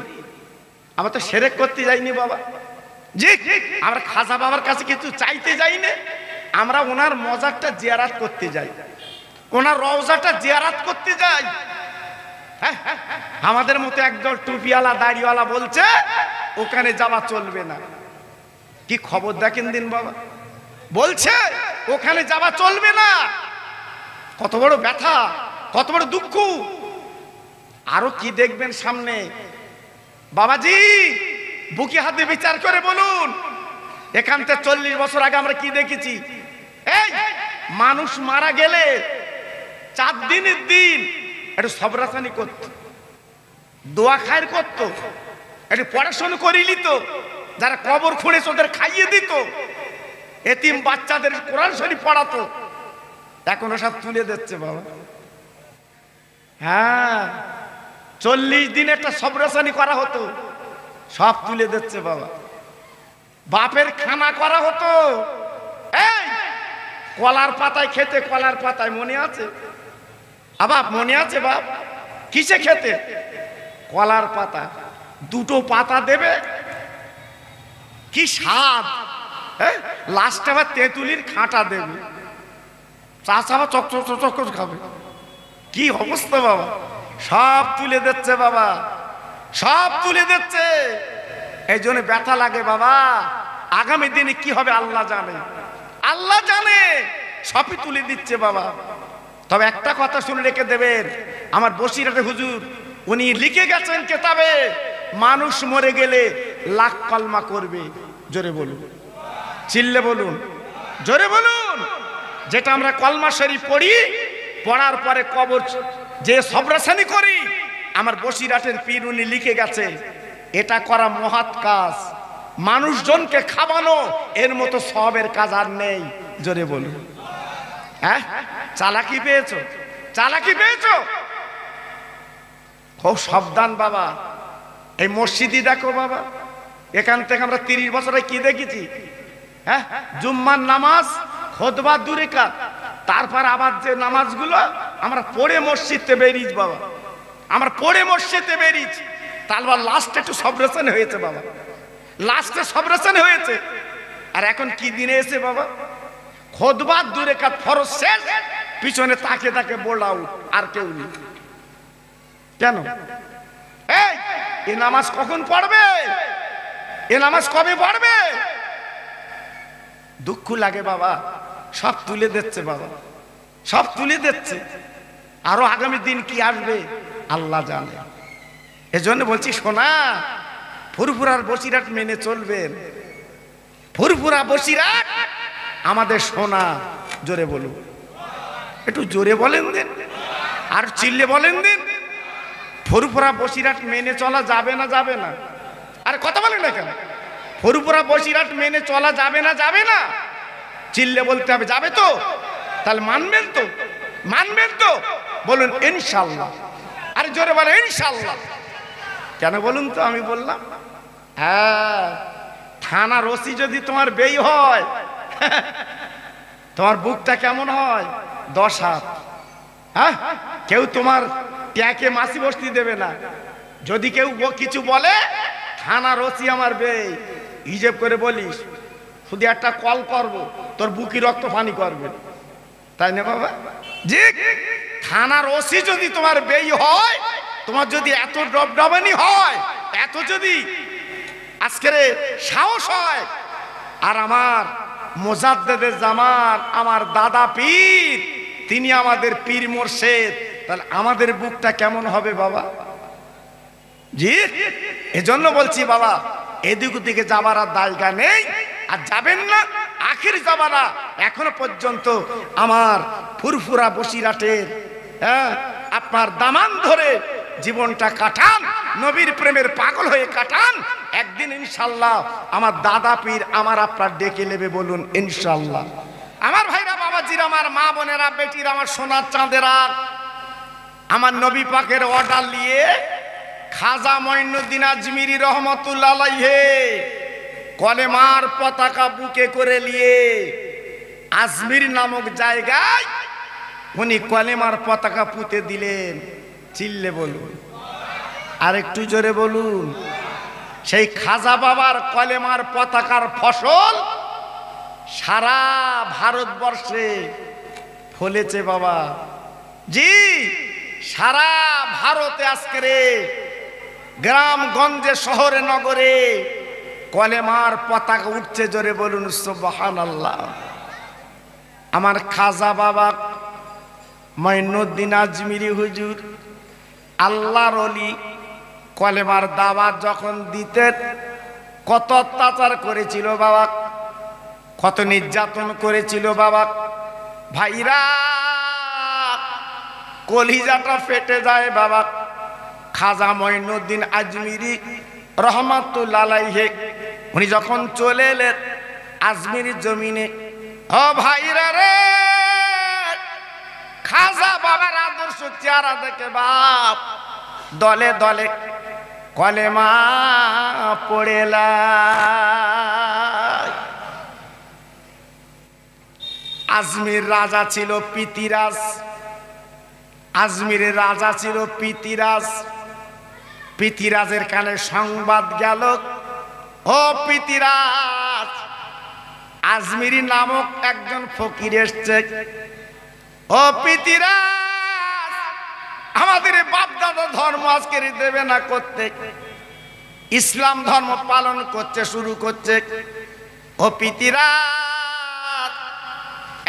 S1: আমরা তো শিরক করতে যাইনি বাবা। জি আমরা খাজা বাবার কাছে কিছু চাইতে যাই না, আমরা ওনার মজারটা জিয়ারাত করতে যাই, ওনার রওজাটা জিয়ারাত করতে যাই। আমাদের মতো একদল টুপিওয়ালা দাড়িওয়ালা বলছে ওখানে যাওয়া চলবে না। কি খবর দেখেন দিন বাবা, বলছে ওখানে যাওয়া চলবে না। কত বড় ব্যথা, কত বড় দুঃখ। আরো কি দেখবেন সামনে বাবাজি, বুকে হাতে বিচার করে বলুন। এখান থেকে 40 বছর আগে আমরা কি দেখেছি? এই মানুষ মারা গেলে 4 দিনের দিন একটু সবরাসানি করত, দোয়া খায়ের করত, একটু পড়াশোনা করিলি তো, যারা কবর খুঁড়েছে ওদের খাইয়ে দিত, এতিম বাচ্চাদের কোরআন শরীফ পড়াতো। এখন সব তুলে দিচ্ছে বাবা। হ্যাঁ 40 দিন একটা সবরাসানি করা হতো, সব তুলে দিচ্ছে বাবা। বাপের খানা করা হতো, এই কলার পাতায় খেতে, কলার পাতায়, মনে আছে বাপ? মনে আছে বাপ? কিসে খেতে? কলার পাতা, 2টো পাতা দেবে, কি স্বাদ। লাস্টে আবার তেঁতুলির খাঁটা দেবে, চাষা আবার চক চক চক খাবে। কি অবস্থা বাবা, সব তুলে দিচ্ছে বাবা, সব তুলে দিচ্ছে। এই জন্য ব্যথা লাগে বাবা। আগামী দিনে কি হবে আল্লাহ জানে, আল্লাহ জানে, সবই তুলে দিচ্ছে বাবা। তবে একটা কথা শুনে রেখে দেবেন, আমার বসিরহাটে হুজুর উনি লিখে গেছেন কেতাবে, মানুষ মরে গেলে লাখ কলমা করবে। জোরে বলুন, চিল্লে বলুন, জোরে বলুন। যেটা আমরা কলমা শরীফ পড়ি, পড়ার পরে কবর যে সবরাসানি করি, আমার বসিরহাটের পীর উনি লিখে গেছে, এটা করা মহৎ কাজ, মানুষজনকে খাওয়ানো এর মতো সবের কাজ আর নেই। জোরে বলুন। হ্যাঁ চালাকি পেয়েছো, চালাকি পেয়েছো। খুব সাবধান বাবা। এই মসজিদই দেখো বাবা, এখান থেকে আমরা 30 বছরে কি দেখেছি? হ্যাঁ, জুম্মার নামাজ, খুতবা 2 রাকাত, তারপর আবার যে নামাজগুলো আমরা পড়ে মসজিদে বেরিয়েছি বাবা, আমরা পড়ে মসজিদে বেরিয়েছি। তারপর লাস্টে একটু সবরেশন হয়েছে বাবা, লাস্টে সবরেশন হয়েছে। আর এখন কি দিনে এসে বাবা, খুতবা 2 রাকাত ফরজ শেষ, পিছনে তাকে তাকে বোলাও আর কেউ নেই। কেন? এই নামাজ কখন পড়বে? এ নামাজ কবে পড়বে? দুঃখ লাগে বাবা, সব তুলে দিচ্ছে বাবা, সব তুলে দিচ্ছে। আরো আগামী দিন কি আসবে আল্লাহ জানে। এজন্য বলছি শোনা, ফুরফুরার বসিরাট মেনে চলবেন। ফুরফুরা বসিরাট আমাদের সোনা। জোরে বলুন, একটু জোরে বলেন দিন, আর চিল্লে বলেন দিন। ফুরফুরা বসিরাট মেনে চলা যাবে না যাবে না? আরে কথা বলেন না কেন? ফুরফুরা বসিরাট মেনে চলা যাবে না যাবে না? চিল্লে বলতে হবে, যাবে তো? তাহলে মানবেন তো? মানবেন তো? বলুন ইনশাআল্লাহ। আরে জোরে বলেন ইনশাআল্লাহ। কেন বলুন তো? আমি বললাম, হ্যাঁ, থানার ওসি যদি তোমার বেই হয়, তোমার বুকটা কেমন হয়? 10 হাত। হ্যাঁ, কেউ তোমার ট্যাকে মাসি বসতি দেবে না। যদি কেউ কিছু বলে, থানার ওসি আমার বেই, হিসেব করে বলিস, শুধু একটা কল করব, তোর বুকি রক্ত পানি করবে, তাই না বাবা? জি, থানার ওসি যদি তোমার বেই হয়, তোমার যদি এত ডবডবানি হয়, এত যদি আজকের সাহস হয়, আর আমার মুজাদ্দেদে জামান, আমার দাদা পীর, তিনি আমাদের পীর মোর্শেদ, তাহলে আমাদের বুকটা কেমন হবে বাবা? জি, এজন্য বলছি বাবা, এদিক ওদিকে যাবার আর জায়গা নেই, আর যাবেন না। আখির জামানা এখনো পর্যন্ত আমার ফুরফুরা বসিরাটের, হ্যাঁ, আপনার দামান ধরে জীবনটা কাটান, নবীর প্রেমের পাগল হয়ে কাটান। একদিন ইনশাআল্লাহ আমার দাদা পীর আমার আপনার ডেকে নেবে, বলুন ইনশাআল্লাহ। আমার ভাইরা, বাবাজিরা, আমার মা বোনেরা, বেটিরা, আমার সোনার চাঁদেরা, আমার নবী পাকের অর্ডার নিয়ে খাজা মঈনুদ্দিন আজমিরি রহমাতুল্লাহ আলাইহি কলেমার পতাকা বুকে করে নিয়ে আজমির নামক জায়গায় উনি কলেমার পতাকা পুঁতে দিলেন। চিল্লে বলুন, আর একটু জোরে বলুন। সেই খাজা বাবার কলেমার পতাকার ফসল সারা ভারতবর্ষে ফলেছে বাবা। জি, সারা ভারতে আজকের গ্রামগঞ্জে, শহরে, নগরে কলেমার পতাকা উঠছে। জোরে বলুন সুবহানাল্লাহ। আমার খাজা বাবা মঈনুদ্দিন আজমিরি হুজুর, আল্লাহর ওলি, কলেমার দাওয়াত যখন দিতেন, কত অত্যাচার করেছিল বাবা, কত নির্যাতন করেছিল বাবা। ভাইরা, কলিজাটা ফেটে যায় বাবা। খাজা মঈনুদ্দিন আজমিরি রহমাতুল্লাহ আলাইহি উনি যখন চলে এলেন আজমিরি জমিনে, ও ভাইরা রে, খাজা বাবার আদর্শ চেহারা দেখে বাপ দলে দলে কলেমা পড়েলা। আজমির রাজা ছিল পিতিরাজ, আজমিরের রাজা ছিল পিতিরাজ। পিতিরাজের কানে সংবাদ গেল, ও পিতিরাজ, আজমিরি নামক একজন ফকির এসছে। ও পিতিরাজ, আমাদের বাপ দাদা ধর্ম আজকে দেবে না করতে, ইসলাম ধর্ম পালন করতে শুরু করছে। ও পিতিরাজ,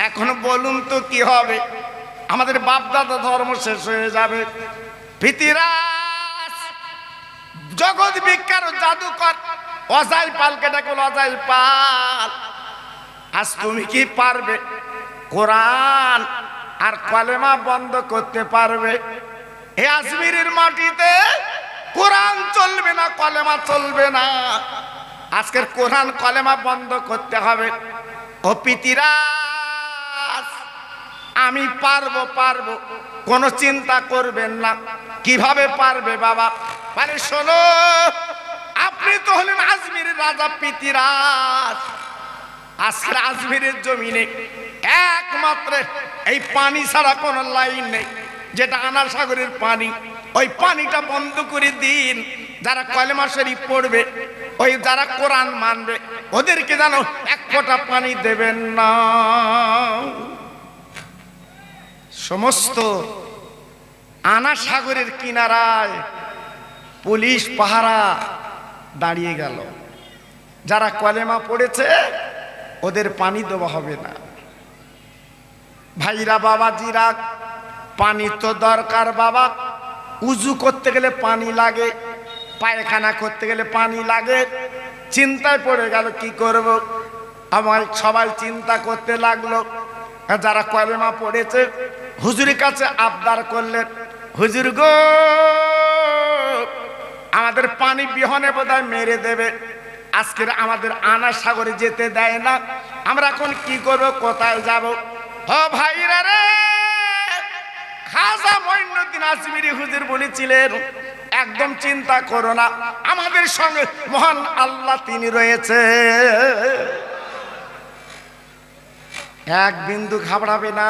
S1: এখন বলুন তো কি হবে? আমাদের বাপ দাদা ধর্ম শেষ হয়ে যাবে। পিতিরাজ জগৎ বিখ্যাত জাদুকর অজাই পালকে ডাকল, অজাই পাল, আজ তুমি কি পারবে কোরআন আর কলেমা বন্ধ করতে পারবে? এই আজমিরের মাটিতে কোরআন চলবে না, কলেমা চলবে না। আজকের কোরআন কলেমা বন্ধ করতে হবে। ও পিতিরাজ, আমি পারবো, পারবো, কোনো চিন্তা করবেন না। কিভাবে পারবে বাবা? মানে শোনো, আপনি তো হলেন আজমিরের রাজা পৃথিরাজ। আজকের আজমিরের জমিনে একমাত্র এই পানি ছাড়া কোনো লাইন নেই, যেটা আনার সাগরের পানি। ওই পানিটা বন্ধ করে দিন। যারা কলেমা শরীফ পড়বে, ওই যারা কোরআন মানবে, ওদেরকে যেন এক ফোঁটা পানি দেবেন না। সমস্ত আনা সাগরের কিনারায় পুলিশ পাহারা দাঁড়িয়ে গেল। যারা কলেমা পড়েছে ওদের পানি দেওয়া হবে না। ভাইরা, বাবাজিরা, পানি তো দরকার বাবা। উজু করতে গেলে পানি লাগে, পায়খানা করতে গেলে পানি লাগে। চিন্তায় পড়ে গেল কি করব। আমার সবাই চিন্তা করতে লাগলো। যারা কলেমা পড়েছে হুজুরের কাছে আবদার করলেন, হুজুর গো, আমাদের পানি বিহনে বোধহয় মেরে দেবে। আজকের আমাদের আনা সাগরে যেতে দেয় না। আমরা এখন কি করব, কোথায় যাব? ও ভাইরা রে, খাজা মঈনুদ্দিন আজমিরি হুজুর বলেছিলেন, একদম চিন্তা করো না, আমাদের সঙ্গে মহান আল্লাহ তিনি রয়েছে। এক বিন্দু ঘাবড়াবে না,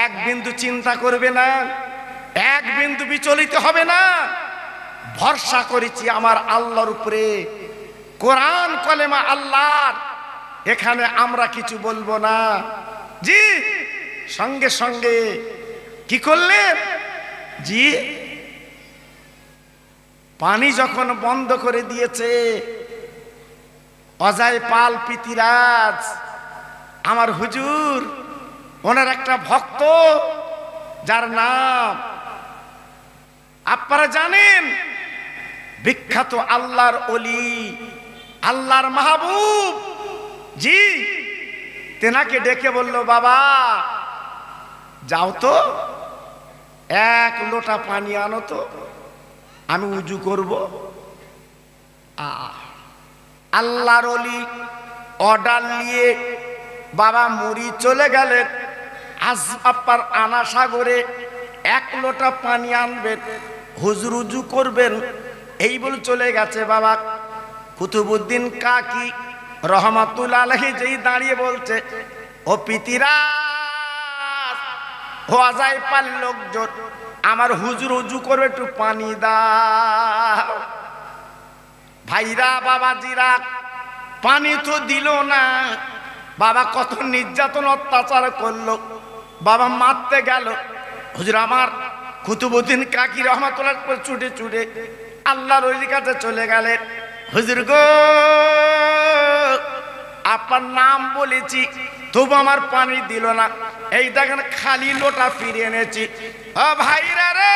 S1: এক বিন্দু চিন্তা করবে না, এক বিন্দু বিচলিত হবে না। ভরসা করেছি আমার আল্লাহর উপরে। কোরআন কলেমা আল্লাহর, এখানে আমরা কিছু বলবো না। জি, সঙ্গে সঙ্গে কি করলেন? জি, পানি যখন বন্ধ করে দিয়েছে, অজয় পাল পৃথিরাজ আমার হুজুর, ওনার একটা ভক্ত যার নাম আপনারা জানেন, বিখ্যাত আল্লাহর ওলি, আল্লাহর মাহবুব। জি, তেনাকে ডেকে বলল, বাবা যাও তো, এক লোটা পানি আনো তো, আমি উজু করব। আল্লাহর ওলি অর্ডার নিয়ে বাবা মুড়ি চলে গেলেন। আজ আপনার আনা সাগরে এক লোটা পানি আনবেন, হুজুর উজু করবেন, এই বলে চলে গেছে। বাবা কুতুবউদ্দিন কাকি রহমাতুল্লাহ আলাইহি যেই দাঁড়িয়ে বলছে, ও পৃথিরাজ, ও অজয় পাল লোকজন, আমার হুজুর উজু করবে, একটু পানি দাও। ভাইরা, বাবাজিরা, পানি তো দিল না। বাবা কত নির্যাতন অত্যাচার করলো, বাবা মারতে গেল। হুজুর আমার কুতুবউদ্দিন কাকি রহমাতুল্লাহ ছুটে ছুটে আল্লাহর ওলির কাছে চলে গেলেন। হুজুর গো, আপনার নাম বলেছি, তবু আমার পানি দিল না। এই দেখেন খালি লোটা ফিরে এনেছি। ও ভাইরা রে,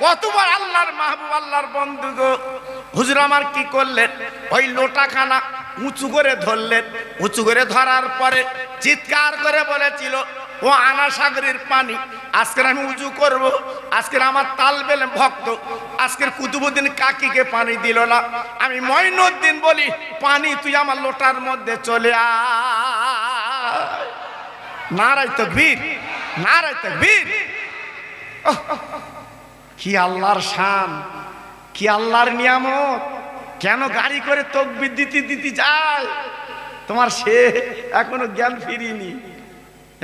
S1: কতবার আল্লাহর মাহবুব, আল্লাহর বন্ধু গো। হুজুর আমার কি করলেন? ওই লোটাখানা উঁচু করে ধরলেন। উঁচু করে ধরার পরে চিৎকার করে বলেছিল, ও আনা সাগরের পানি, আজকের আমি উজু করব। আজকের আমার তালবেল ভক্ত আজকের কুতুবউদ্দিন কাকিকে পানি দিল না। আমি মঈনুদ্দিন বলি, পানি তুই আমার লোটার মধ্যে চলে আয়। নারায়ে তাকবীর, নারায়ে তাকবীর। কি আল্লাহর শান, কি আল্লাহর নিয়ামত। কেন গাড়ি করে তাকবীর দিতে দিতে যায়? তোমার সে এখনো জ্ঞান ফিরিনি।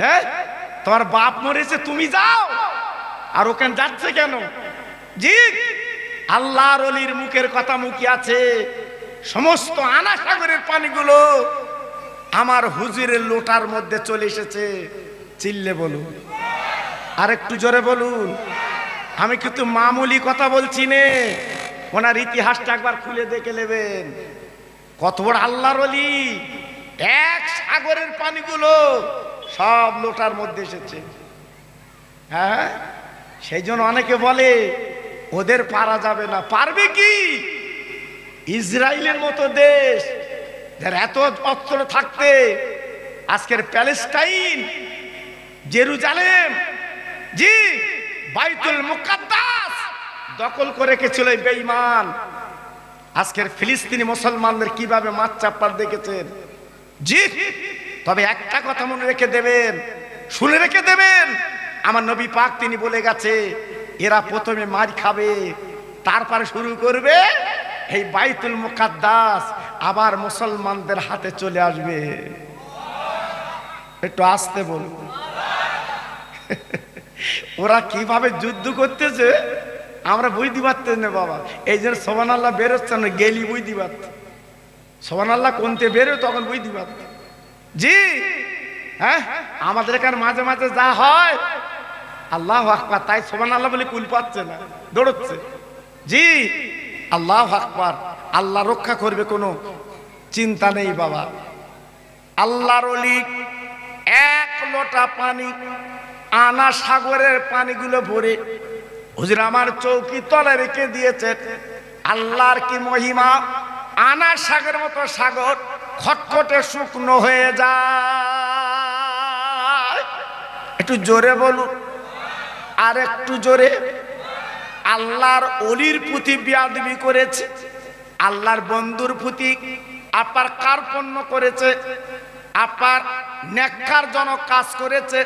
S1: হ্যাঁ, তোমার বাপ মরেছে, তুমি যাও, আর ওখানে যাচ্ছে কেন? জি, আল্লাহর ওলির মুখের কথা মুখে আছে। সমস্ত আনা সাগরের পানিগুলো আমার হুজুরের লোটার মধ্যে চলে এসেছে। চিল্লে বলুন, আর একটু জোরে বলুন। আমি কিন্তু মামুলি কথা বলছি নে, ওনার ইতিহাসটা একবার খুলে দেখে নেবেন। কত বড় আল্লাহর ওলি। এক সাগরের পানিগুলো সব লোটার মধ্যে এসেছে। হ্যাঁ, সেই জন্য অনেকে বলে ওদের পারা যাবে না। পারবে কি? ইসরায়েলের মতো দেশ, যার এত অস্ত্র থাকতে আজকের প্যালেস্টাইন, জেরুজালেম, জি, বাইতুল মুকাদ্দাস দখল করে রেখেছিল বেঈমান। আজকের ফিলিস্তিনি মুসলমানদের কিভাবে মাছ চাপার দেখেছেন। জি, তবে একটা কথা মনে রেখে দেবেন, শুনে রেখে দেবেন, আমার নবী পাক তিনি বলে গেছে, এরা প্রথমে মার খাবে, তারপরে শুরু করবে এই বাইতুল মুকাদ্দাস আবার মুসলমানদের হাতে চলে আসবে। একটু আসতে বলুন। ওরা কিভাবে যুদ্ধ করতেছে আমরা বুঝতে পারতেন না বাবা। এই যে সুবহানাল্লাহ বেরোচ্ছে না, গেলি বুঝতে পারত। সুবহানাল্লাহ কোনতে বেরো তখন বুঝতে পারত। জি হ্যাঁ, আমাদের এখানে মাঝে মাঝে যা হয় আল্লাহু আকবার, তাই সুবহানাল্লাহ বলে কুল পাচ্ছে না, দৌড়চ্ছে। জি আল্লাহু আকবার, আল্লাহ রক্ষা করবে, কোনো চিন্তা নেই বাবা। আল্লাহর ওলি এক লোটা পানি আনা সাগরের পানিগুলো ভরে হুজুর আমার চৌকি তলে রেখে দিয়েছে। আল্লাহর কি মহিমা! আনা সাগরের মতো সাগর খটখটে শুকনো হয়ে যায়। একটু জোরে বলুন, আর একটু জোরে। আল্লাহর ওলির প্রতি বেয়াদবি করেছে, আল্লাহর বন্ধুর প্রতি আপনার কার্পণ্য করেছে, আপনার নেককারজনক কাজ করেছে,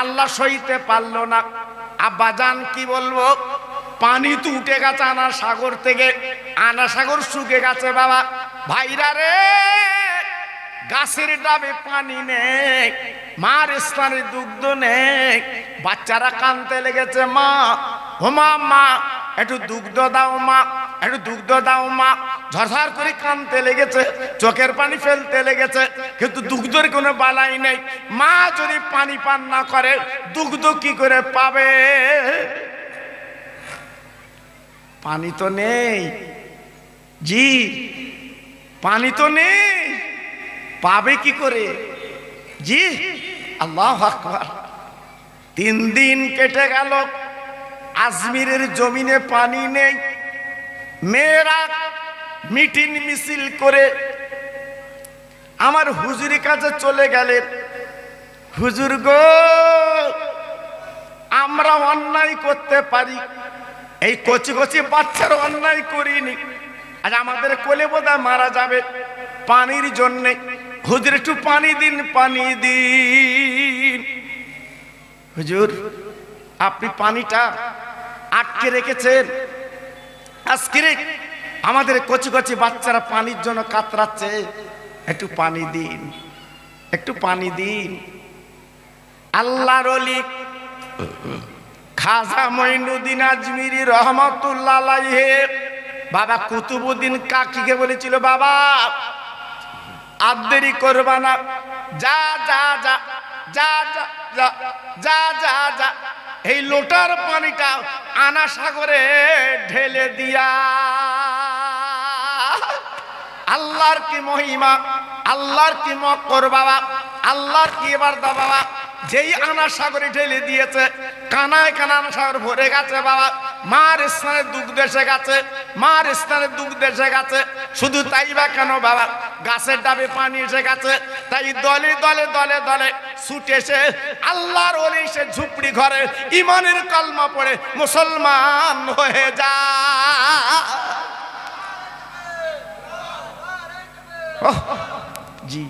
S1: আল্লাহ সইতে পারল না। আব্বাজান কি বলবো, পানি তো উঠে গেছে আনা সাগর থেকে, আনা সাগর শুকে গেছে বাবা। ভাইরা রে, গাছের ডাবে পানি নেই, মার স্থানে দুগ্ধ নেই, বাচ্চারা কাঁদতে লেগেছে, মা ও মা, মা একটু দুগ্ধ দাও মা, একটু দুগ্ধ দাও মা। ঝরঝর করে কাঁদতে লেগেছে, চোখের পানি ফেলতে লেগেছে, কিন্তু দুগ্ধের কোনো বালাই নেই। মা যদি পানি পান না করে দুগ্ধ কি করে পাবে? পানি তো নেই। জি পানি তো নেই, পাবে কি করে? জি আল্লাহু আকবার। 3 দিন কেটে গেল, আজমিরের জমিনে পানি নেই। মেয়েরা মিটিং মিছিল করে আমার হুজুরের কাছে চলে গেলেন। হুজুর গো, আমরা অন্যায় করতে পারি, এই কচি কচি বাচ্চার অন্যায় করিনি, আর আমাদের কোলে বোধহয় মারা যাবে পানির জন্যে। হুজুর একটু পানি দিন, পানি দিন। হুজুর আপনি পানিটা আটকে রেখেছেন, আজকে আমাদের কচি কচি বাচ্চারা পানির জন্য কাতরাচ্ছে, একটু পানি দিন, একটু পানি দিন। আল্লাহর ওলি খাজা মঈনুদ্দিন আজমিরি রহমাতুল্লাহ আলাইহি বাবা কুতুবউদ্দিন কাকিকে বলেছিল, বাবা আর দেরি করবা না, যা যা যা যা যা যা যা যা যা এই লোটার পানিটা আনা সাগরে ঢেলে দিয়া। আল্লাহর কি মহিমা, আল্লাহর কি মক্কর বাবা, আল্লাহর কি এবার দা বাবা। যেই আনা সাগরে ঢেলে দিয়েছে, কানায় কানা আনা সাগর ভরে গেছে বাবা। মার স্থানে দুগ্ধ এসে গেছে, মার স্থানে দুগ্ধ এসে গেছে। শুধু তাই বা কেন বাবা, গাছের ডাবে পানি এসে গেছে, তাই দলে দলে দলে দলে ছুটে এসে আল্লাহর ওলি সে ঝুপড়ি ঘরে ইমানের কলমা পড়ে মুসলমান হয়ে যায়। জি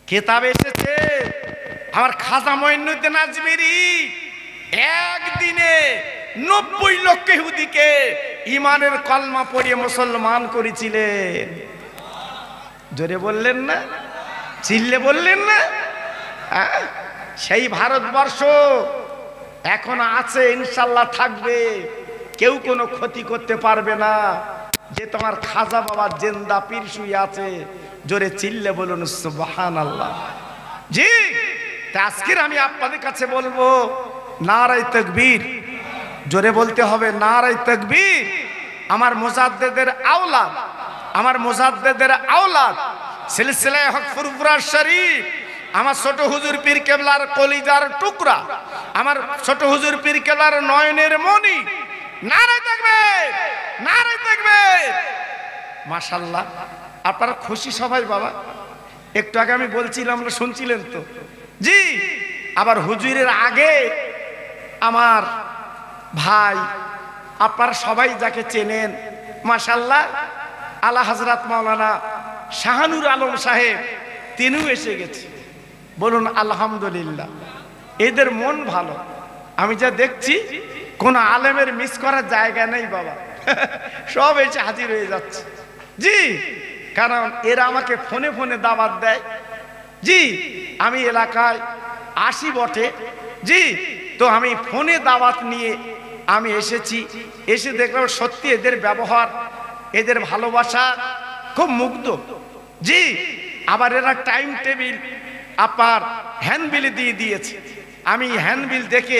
S1: কেতাবে এসেছে, আমার খাজা মঈনুদ্দিন আজমিরি একদিনে 90 লক্ষ ইহুদিকে ইমানের কলমা পড়িয়ে মুসলমান করেছিলেন। জোরে বললেন না, চিল্লে বললেন না? সেই ভারতবর্ষ এখন আছে, ইনশাল্লাহ থাকবে, কেউ কোনো ক্ষতি করতে পারবে না। যে তোমার খাজা বাবা জিন্দা পীর শুয়ে আছে, জোরে চিল্লে বলুন সুবহানাল্লাহ। জি আজকের আমি আপনাদের কাছে বলবো, নারায়ে তাকবীর, জোরে বলতে হবে নারায়ে তাকবীর। আমার মুজাদ্দিদের আওলাদ, আমার মুজাদ্দিদের আওলাদ সিলসিলায়ে হক ফুরফুরা শরীফ, আমার ছোট হুজুর পীর কেবলার কলিজার টুকরা, আমার ছোট হুজুর পীর কেবলার নয়নের মণি। নারায়ে তাকবীর, নারায়ে তাকবীর। মাশাআল্লাহ, আপনারা খুশি সবাই বাবা? একটু আগে আমি বলছিলাম, আমরা শুনছিলেন তো? জি আবার হুজুরের আগে আমার ভাই, আপনারা সবাই যাকে চেনেন মাশাআল্লাহ, আলা হযরত মাওলানা শাহানুর আলম সাহেব, তিনিও এসে গেছে। বলুন আলহামদুলিল্লাহ। এদের মন ভালো, আমি যা দেখছি কোন আলেমের মিস করার জায়গা নেই বাবা। সব এসে হাজির হয়ে যাচ্ছে। জি, কারণ এরা আমাকে ফোনে ফোনে দাওয়াত দেয়। জি, আমি এলাকায় আসি বটে। জি, তো আমি ফোনে দাওয়াত নিয়ে আমি এসেছি। এসে দেখলাম সত্যি এদের ব্যবহার, এদের ভালোবাসা খুব মুগ্ধ। জি, আবার এরা টাইম টেবিল আপনার হ্যান্ডবিল দিয়ে দিয়েছে। আমি হ্যান্ডবিল দেখে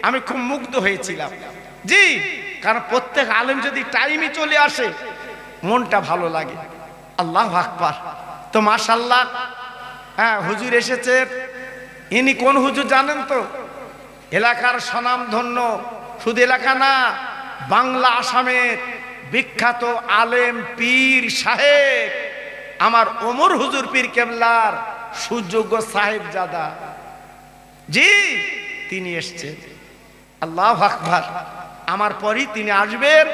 S1: আমি খুব মুগ্ধ হয়েছিলাম। জি, কারণ প্রত্যেক আলেম যদি টাইমে চলে আসে মনটা ভালো লাগে। আল্লাহু আকবার। তো মাশাআল্লাহ, হ্যাঁ, হুজুর এসেছে। ইনি কোন হুজুর জানেন তো? এলাকার স্বনামধন্য, শুধু এলাকা না, বাংলা আসামের বিখ্যাত আলেম পীর সাহেব আমার ওমর হুজুর পীর কেবলার সুযোগ্য সাহেবজাদা। জি, তিনি এসছেন। আল্লাহু আকবার। আমার পরই তিনি আসবেন,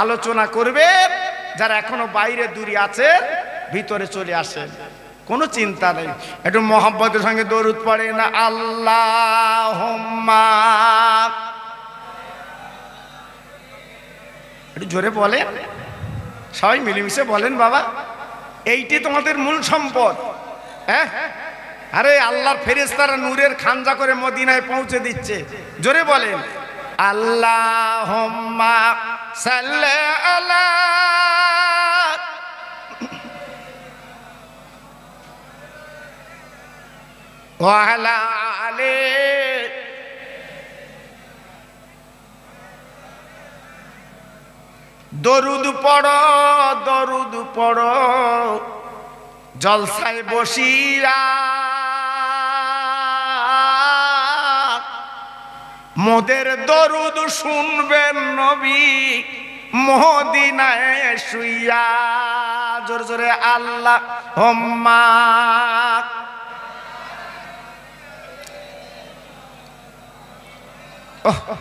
S1: আলোচনা করবেন। যারা এখনো বাইরে দূরে আছে ভিতরে চলে আসেন, কোনো চিন্তা নেই। একটু মোহাম্মতের সঙ্গে দরুদ পড়ে না? আল্লাহুম্মা, একটু জোরে বলেন, সবাই মিলেমিশে বলেন বাবা। এইটি তোমাদের মূল সম্পদ। হ্যাঁ, আরে আল্লাহর ফেরেশতারা নূরের খানজা করে মদিনায় পৌঁছে দিচ্ছে। জোরে বলেন আল্লাহুম্মা সাল্লি আলা ওয়া আলা আলি দরুদ পড়ো, দরুদ পড়ো জলসায় বসিয়া, মোদের দরুদ শুনবেন নবী মদিনায় শুইয়া। জোরে জোরে আল্লাহুম্মা।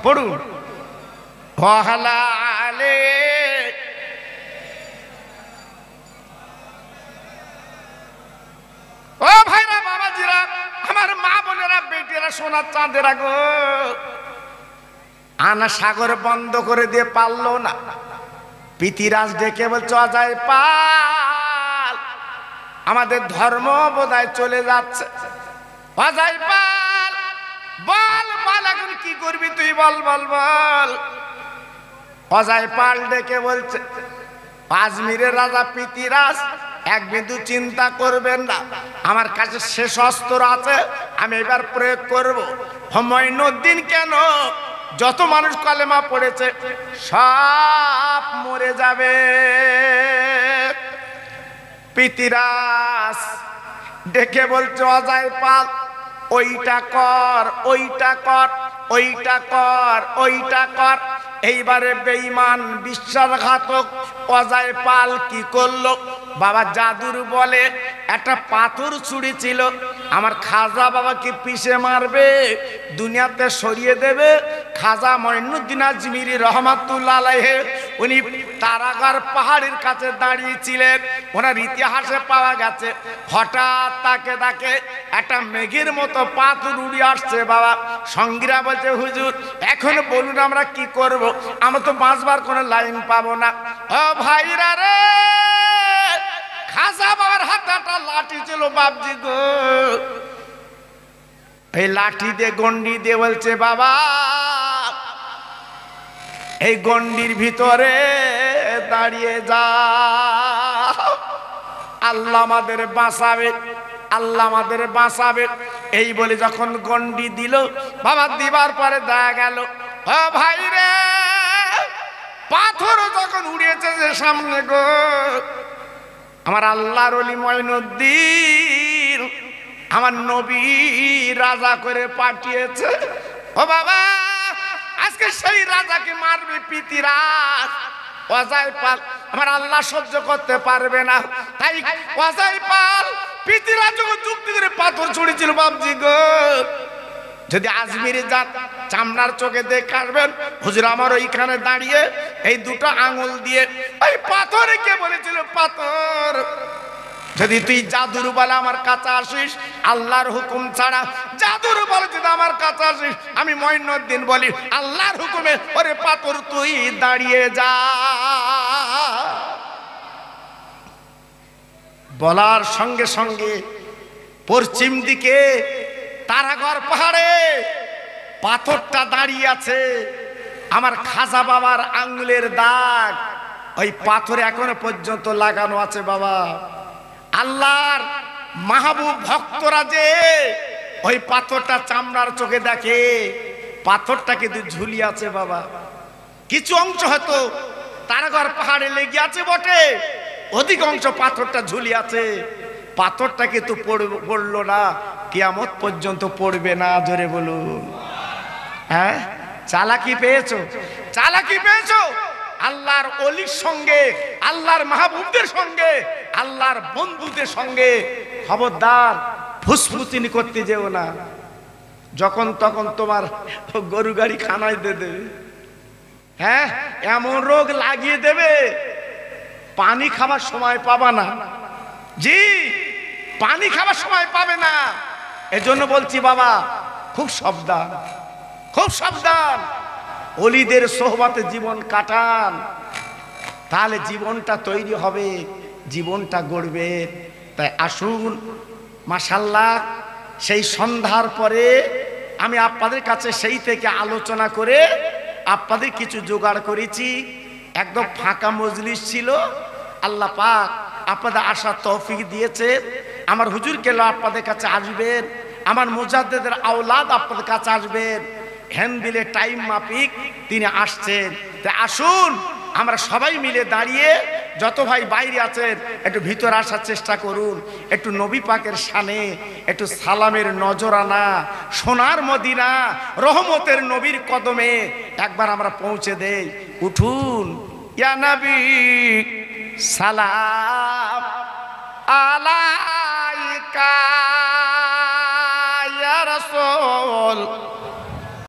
S1: পড়ুন ওয়া আলা আলি। ও ভাইরা, বাবাজিরা, আমার মা বোনেরা, বেটিরা, সোনার চাঁদেরা গো, আনা সাগর বন্ধ করে দিয়ে পারলো না। পিতিরাজ ডেকে বলছে অজয় পাল, আমাদের ধর্ম বোধহয় চলে যাচ্ছে। অজয় পাল, বল বল, এখন কি করবি তুই, বল বল বল। অজয় পাল ডেকে বলছে আজমিরের রাজা পিতিরাজ, এক বিন্দু চিন্তা করবেন না, আমার কাছে শেষ অস্ত্র আছে, আমি এবার প্রয়োগ করব। হুমায়ুনুদ্দিন কেন, যত মানুষ কালেমা পড়েছে সব মরে যাবে। পিতিরাজ ডেকে বলছে অজয় পাল, ওইটা কর, ওইটা কর, ওইটা কর, ওইটা কর। এইবারে বেঈমান বিশ্বাসঘাতক অজয় পাল কি করলো? বাবা জাদুর বলে একটা পাথর চুরি ছিল, আমার খাজা বাবাকে পিষে মারবে, দুনিয়াতে সরিয়ে দেবে। খাজা মঈনুদ্দিন আজমিরি রহমাতুল্লাহ আলাইহি, উনি তারাগার পাহাড়ের কাছে দাঁড়িয়েছিলেন। ওনার ইতিহাসে পাওয়া গেছে হঠাৎ তাকে তাকে একটা মেঘের মতো পাথর উড়ে আসছে। বাবা সঙ্গীরা বলছে হুজুর এখন বলুন আমরা কি করব, আমরা তো বাঁচবার কোনো লাইন পাবো না। ও ভাইরা রে, খাজা বাবার হাতে একটা লাঠি ছিল বাপজি গো, এই লাঠি দিয়ে গন্ডি দিয়ে বলছে বাবা এই গন্ডির ভিতরে দাঁড়িয়ে যা, আল্লাহ আমাদের বাঁচাবে, আল্লাহ আমাদের বাঁচাবে। এই বলে যখন গন্ডি দিল বাবা, দিবার পরে দেখা গেল ও ভাই রে, পাথর যখন উড়িয়েছে যে সামনে গো, আমার আল্লাহর ওলি মঈনুদ্দিন আমার নবী রাজা করে পাঠিয়েছে। ও বাবা, আজকে সেই রাজাকে মারবে পিতিরাজ। অজয় পাল আমার আল্লাহ সহ্য করতে পারবে না, তাই অজয় পাল পিতিরাজ যখন যুক্তি করে পাথর ছুড়েছিল বাবজি গো, যদি আজমিরে যান চামড়ার চোখে দেখাবেন হুজুর আমার ওইখানে দাঁড়িয়ে এই দুটো আঙুল দিয়ে ওই পাথরে কে বলেছিল পাথর যদি তুই জাদুর বলে আমার কাছে আসিস, আল্লাহর হুকুম ছাড়া জাদুর বলে যদি আমার কাছে আসিস, আমি মঈনুদ্দিন বলি আল্লাহর হুকুমে ওরে পাথর তুই দাঁড়িয়ে যা। বলার সঙ্গে সঙ্গে পশ্চিম দিকে তারাগড় পাহাড়ে পাথরটা দাঁড়িয়ে আছে। আমার খাজা বাবার আঙ্গুলের দাগ ওই পাথরে এখনো পর্যন্ত লাগানো আছে বাবা। আল্লাহর মাহবুব ভক্তরা যে ওই পাথরটা চামড়ার চোখে দেখে, পাথরটা কিন্তু ঝুলিয়ে আছে বাবা। কিছু অংশ হয়তো তারাগড় পাহাড়ে লেগে আছে বটে, অধিকাংশ পাথরটা ঝুলিয়ে আছে। পাথরটা কিন্তু পড়লো না, কিয়ামত পর্যন্ত পড়বে না। জোরে বলুন হ্যাঁ। চালাকি পেয়েছো, চালাকি পেয়েছো। আল্লাহর ওলির সঙ্গে, আল্লাহর মাহবুবদের সঙ্গে, আল্লাহর বন্ধুদের সঙ্গে খবরদার ফুসফুসিনি করতে যেও না। যখন তখন তোমার গরু গাড়ি খানায় দিয়ে দেবে, হ্যাঁ এমন রোগ লাগিয়ে দেবে, পানি খাবার সময় পাবা না। জি, পানি খাবার সময় পাবে না। এজন্য বলছি বাবা খুব সাবধান, খুব সাবধান। ওলিদের সোহবতে জীবন কাটান, তাহলে জীবনটা তৈরি হবে, জীবনটা গড়বে। তাই আসুন মাশাআল্লাহ, সেই সন্ধ্যার পরে আমি আপনাদের কাছে সেই থেকে আলোচনা করে আপনাদের কিছু জোগাড় করেছি। একদম ফাঁকা মজলিস ছিল, আল্লাহ পাক আপনাদের আসার তৌফিক দিয়েছে। আমার হুজুর কেন আপনাদের কাছে আসবেন, আমার মুজাদ্দিদের আওলাদ আপনাদের কাছে আসবেন, হ্যান দিলে টাইম মাফিক তিনি আসছেন। তাই আসুন আমরা সবাই মিলে দাঁড়িয়ে, যত ভাই বাইরে আছেন একটু ভিতরে আসার চেষ্টা করুন। একটু নবী পাকের শানে একটু সালামের নজরানা, সোনার মদিনা রহমতের নবীর কদমে একবার আমরা পৌঁছে দেই। উঠুন। ইয়া নবী সালাম আলাইকা, ইয়া রাসূল